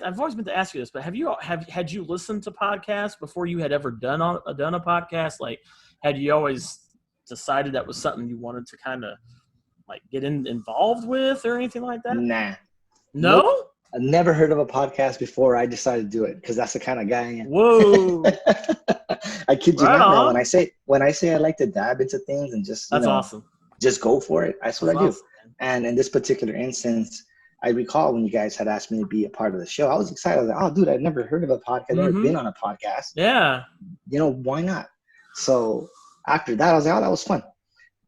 I've always meant to ask you this, but had you listened to podcasts before you had ever done a podcast? Like, had you always decided that was something you wanted to kind of like get involved with or anything like that? Nah. No? Nope. I've never heard of a podcast before I decided to do it because that's the kind of guy I am. Whoa. I kid you Right not, man. on. When I say I like to dab into things and just awesome. Just go for it. That's what I do. Awesome, and in this particular instance, I recall when you guys had asked me to be a part of the show, I was excited. I was like, oh, dude, I've never heard of a podcast. I've never been on a podcast. Yeah. Why not? So after that, I was like, oh, that was fun.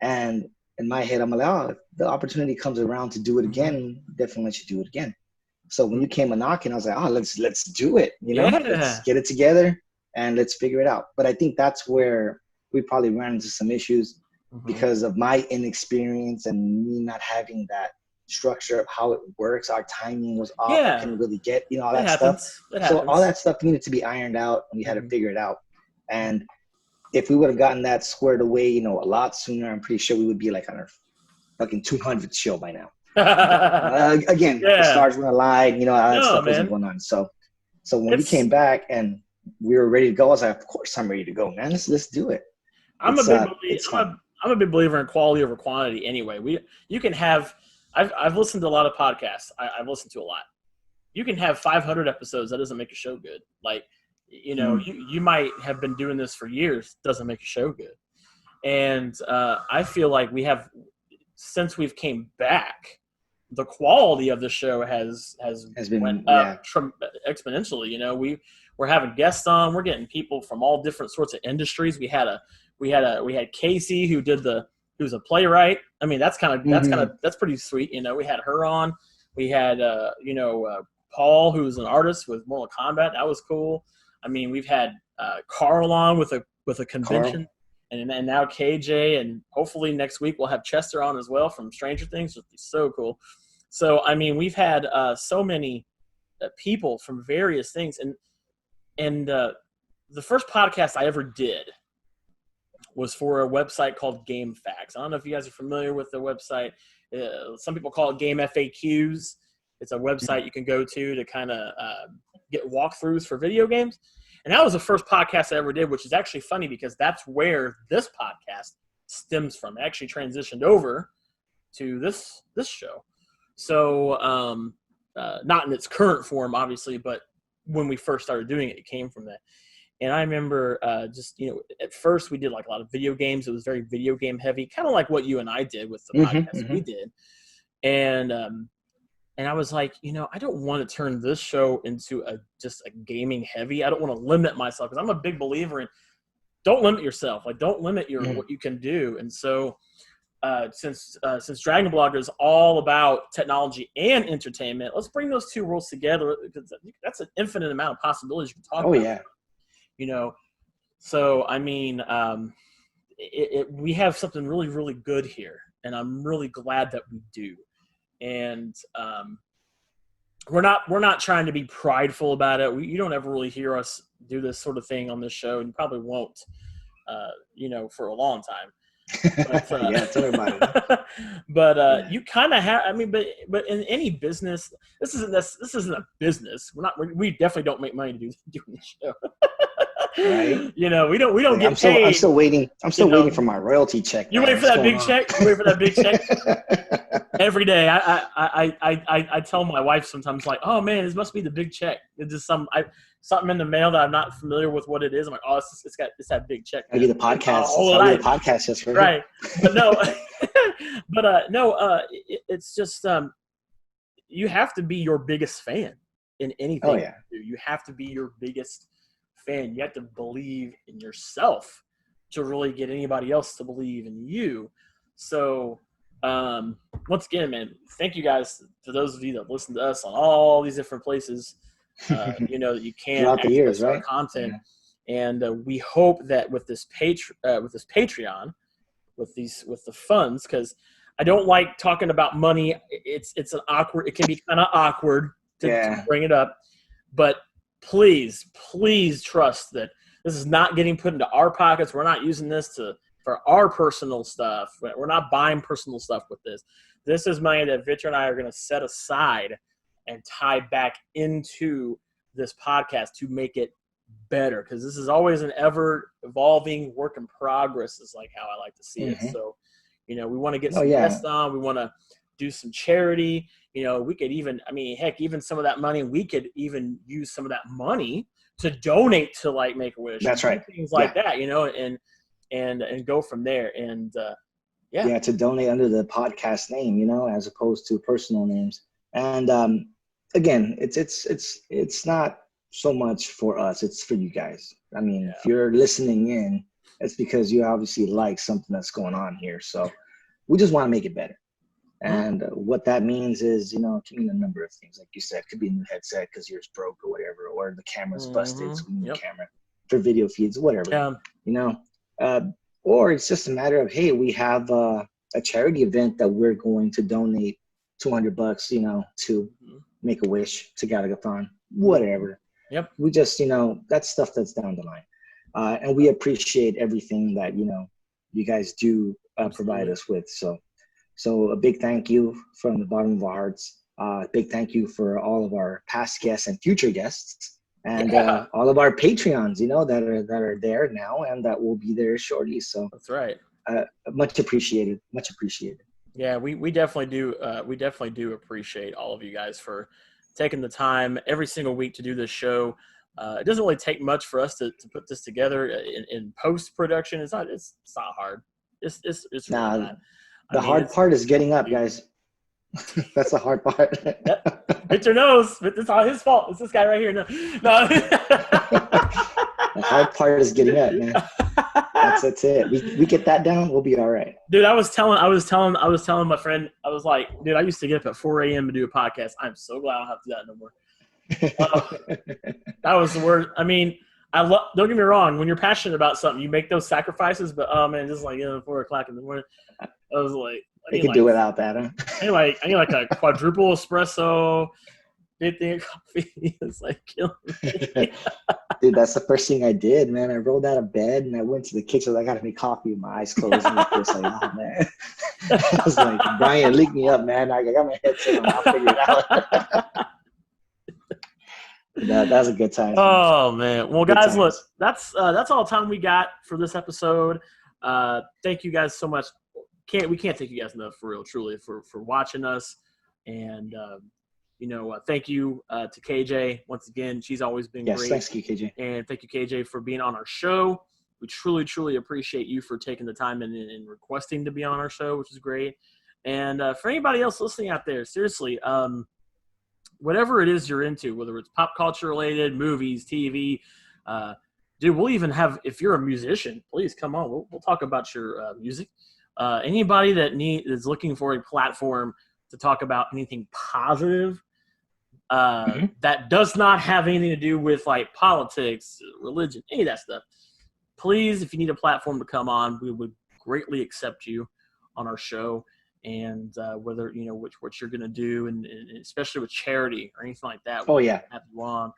And in my head, I'm like, oh, if the opportunity comes around to do it again, definitely let you do it again. So when you came a knocking, I was like, oh, let's do it. Let's get it together and let's figure it out. But I think that's where we probably ran into some issues because of my inexperience and me not having that structure of how it works. Our timing was off. I couldn't really get, all that stuff. So all that stuff needed to be ironed out and we had to figure it out. And if we would have gotten that squared away, a lot sooner, I'm pretty sure we would be like on our fucking 200th show by now. Again, the stars were aligned, all that stuff wasn't going on. So when we came back and we were ready to go, I was like, of course I'm ready to go, man. Let's do it. I'm a big believer in quality over quantity anyway. You can have I've listened to a lot of podcasts. I've listened to a lot. You can have 500 episodes. That doesn't make a show good. Like, you might have been doing this for years. Doesn't make a show good. And I feel like since we've came back, the quality of the show has been went up exponentially. We're having guests on. We're getting people from all different sorts of industries. We had Casey who was a playwright. I mean, that's pretty sweet. We had her on. We had Paul, who's an artist with Mortal Kombat. That was cool. I mean, we've had Carl on with a convention, and now KJ, and hopefully next week we'll have Chester on as well from Stranger Things, which would be so cool. So I mean, we've had so many people from various things, and the first podcast I ever did was for a website called Game Facts. I don't know if you guys are familiar with the website. Some people call it Game FAQs. It's a website you can go to kind of get walkthroughs for video games. And that was the first podcast I ever did, which is actually funny because that's where this podcast stems from. It actually transitioned over to this show. So not in its current form, obviously, but when we first started doing it, it came from that. And I remember at first we did like a lot of video games. It was very video game heavy, kind of like what you and I did with the podcast we did. And I was like, I don't want to turn this show into just a gaming heavy. I don't want to limit myself because I'm a big believer in don't limit yourself. Like don't limit what you can do. And so since DragonBlogger is all about technology and entertainment, let's bring those two worlds together because that's an infinite amount of possibilities you can talk about. Oh, yeah. So I mean, we have something really, really good here, and I'm really glad that we do. And we're not trying to be prideful about it. You don't ever really hear us do this sort of thing on this show, and you probably won't, for a long time. But, yeah, tell me about it. But you kind of have. I mean, but in any business, this isn't a business. We definitely don't make money doing this show. Right? We don't get paid. I'm still waiting. waiting for my royalty check. You wait for that big check. You wait for that big check. Every day, I tell my wife sometimes, like, oh man, this must be the big check. It's just something in the mail that I'm not familiar with what it is. I'm like, oh, it's that big check. Maybe the podcast. Maybe the podcast just for right. But no, it's just you have to be your biggest fan in anything. Oh yeah. You have to be your biggest fan. You have to believe in yourself to really get anybody else to believe in you. So once again, man, thank you guys to those of you that listen to us on all these different places. That you can throughout the years, access our right? content, and we hope that with this Patreon, with the funds, because I don't like talking about money. It can be kind of awkward to bring it up, but please trust that this is not getting put into our pockets. We're not using this for our personal stuff. We're not buying personal stuff with this. This is money that Victor and I are going to set aside and tie back into this podcast to make it better, because this is always an ever evolving work in progress, is like how I like to see it. So we want to get some guests on. We want to do some charity. We could even, even some of that money, we could even use some of that money to donate to like Make-A-Wish. That's right. Things like that, and go from there. And to donate under the podcast name, as opposed to personal names. And again, it's not so much for us, it's for you guys. If you're listening in, it's because you obviously like something that's going on here. So we just want to make it better. And what that means is, it can mean a number of things. Like you said, it could be a new headset because yours broke or whatever, or the camera's busted, so we need a camera for video feeds, whatever. Or it's just a matter of, hey, we have a charity event that we're going to donate $200, to Make-A-Wish, to Galagathon, whatever. Yep. We just, that's stuff that's down the line. And we appreciate everything that, you guys do provide us with. So a big thank you from the bottom of our hearts. Big thank you for all of our past guests and future guests, and all of our Patreons, that are there now and that will be there shortly. So that's right. Much appreciated. Much appreciated. Yeah, we definitely do. We definitely do appreciate all of you guys for taking the time every single week to do this show. It doesn't really take much for us to put this together in post production. It's not hard. It's really not. The hard part is getting up, guys. That's the hard part. Victor knows, but it's not his fault. It's this guy right here. No. The hard part is getting up, man. That's it. We get that down, we'll be all right. Dude, I was telling my friend, I was like, dude, I used to get up at 4 a.m. to do a podcast. I'm so glad I don't have to do that no more. That was the word. Don't get me wrong. When you're passionate about something, you make those sacrifices. But just like 4 o'clock in the morning, I was like, I could do without that, huh? I need like a quadruple espresso, 50 coffee. It's like killing me. Dude, that's the first thing I did, man. I rolled out of bed and I went to the kitchen. I got to make coffee with my eyes closed. And like this, like, oh man. I was like, Brian, link me up, man. I got my headset on. I'll figure it out. That was a good time. Oh man. Well, guys, look, that's all the time we got for this episode. Thank you guys so much. We can't thank you guys enough, for real, truly, for watching us. And thank you to KJ once again. She's always been great. Yes, thanks you, KJ. And thank you, KJ, for being on our show. We truly appreciate you for taking the time and requesting to be on our show, which is great. And for anybody else listening out there, seriously, whatever it is you're into, whether it's pop culture related, movies, TV, dude, we'll even have, if you're a musician, please come on. We'll talk about your music. Anybody that is looking for a platform to talk about anything positive that does not have anything to do with like politics, religion, any of that stuff, please, if you need a platform to come on, we would greatly accept you on our show. And whether what you're going to do, and especially with charity or anything like that, have you on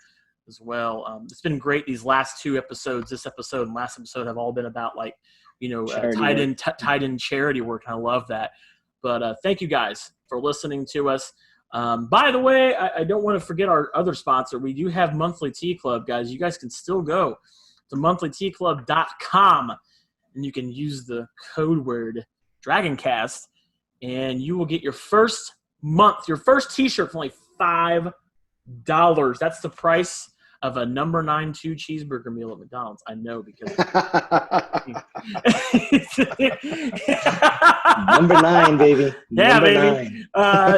as well. It's been great. These last two episodes, this episode and last episode, have all been about like tied in charity work. I love that. But thank you guys for listening to us. By the way, I don't want to forget our other sponsor. We do have Monthly Tea Club, guys. You guys can still go to monthlyteaclub.com and you can use the code word Dragoncast, and you will get your first month, your first t-shirt for only $5. That's the price of a number 9 2 cheeseburger meal at McDonald's. I know because Number 9, baby. Yeah, Number baby. 9.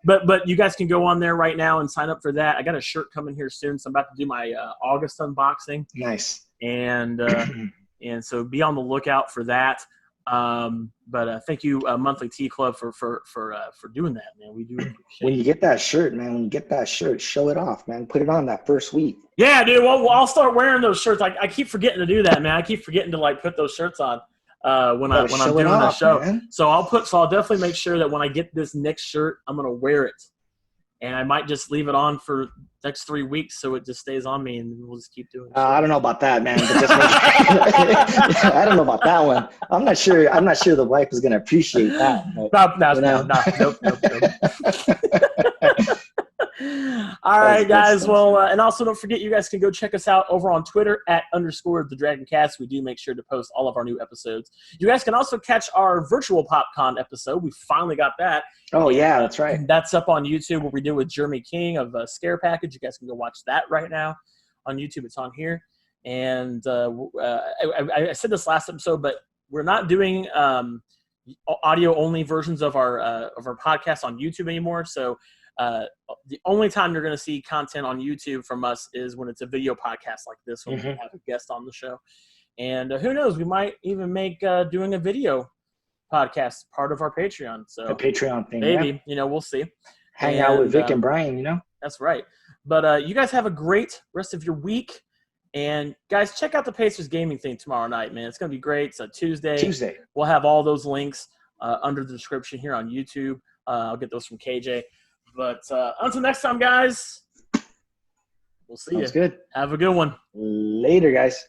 But you guys can go on there right now and sign up for that. I got a shirt coming here soon, so I'm about to do my August unboxing. Nice. And so be on the lookout for that. But thank you, Monthly Tea Club, for doing that, man. We do appreciate When you get that shirt, man, show it off, man. Put it on that first week. Yeah, dude. Well, I'll start wearing those shirts. I keep forgetting to do that, man. I keep forgetting to like put those shirts on when I'm doing the show. Man. So I'll definitely make sure that when I get this next shirt, I'm gonna wear it, and I might just leave it on for next 3 weeks so it just stays on me, and we'll just keep doing it. I don't know about that, man. But I don't know about that one. I'm not sure the wife is gonna appreciate that. But, Nope. All right, guys. Well, and also don't forget, you guys can go check us out over on Twitter @_the Dragoncast. We do make sure to post all of our new episodes. You guys can also catch our virtual PopCon episode. We finally got that. Oh, yeah, that's right. That's up on YouTube, what we did with Jeremy King of Scare Package. You guys can go watch that right now on YouTube. It's on here. And I said this last episode, but we're not doing audio-only versions of our podcast on YouTube anymore. So the only time you're going to see content on YouTube from us is when it's a video podcast like this, when we have a guest on the show. And who knows, we might even make doing a video podcast part of our Patreon. So a Patreon thing, maybe, we'll see. Hang out with Vic and Brian, That's right. But you guys have a great rest of your week. And guys, check out the Pacers gaming thing tomorrow night, man. It's going to be great. It's a Tuesday. We'll have all those links under the description here on YouTube. I'll get those from KJ. But until next time, guys, we'll see you. Sounds good. Have a good one. Later, guys.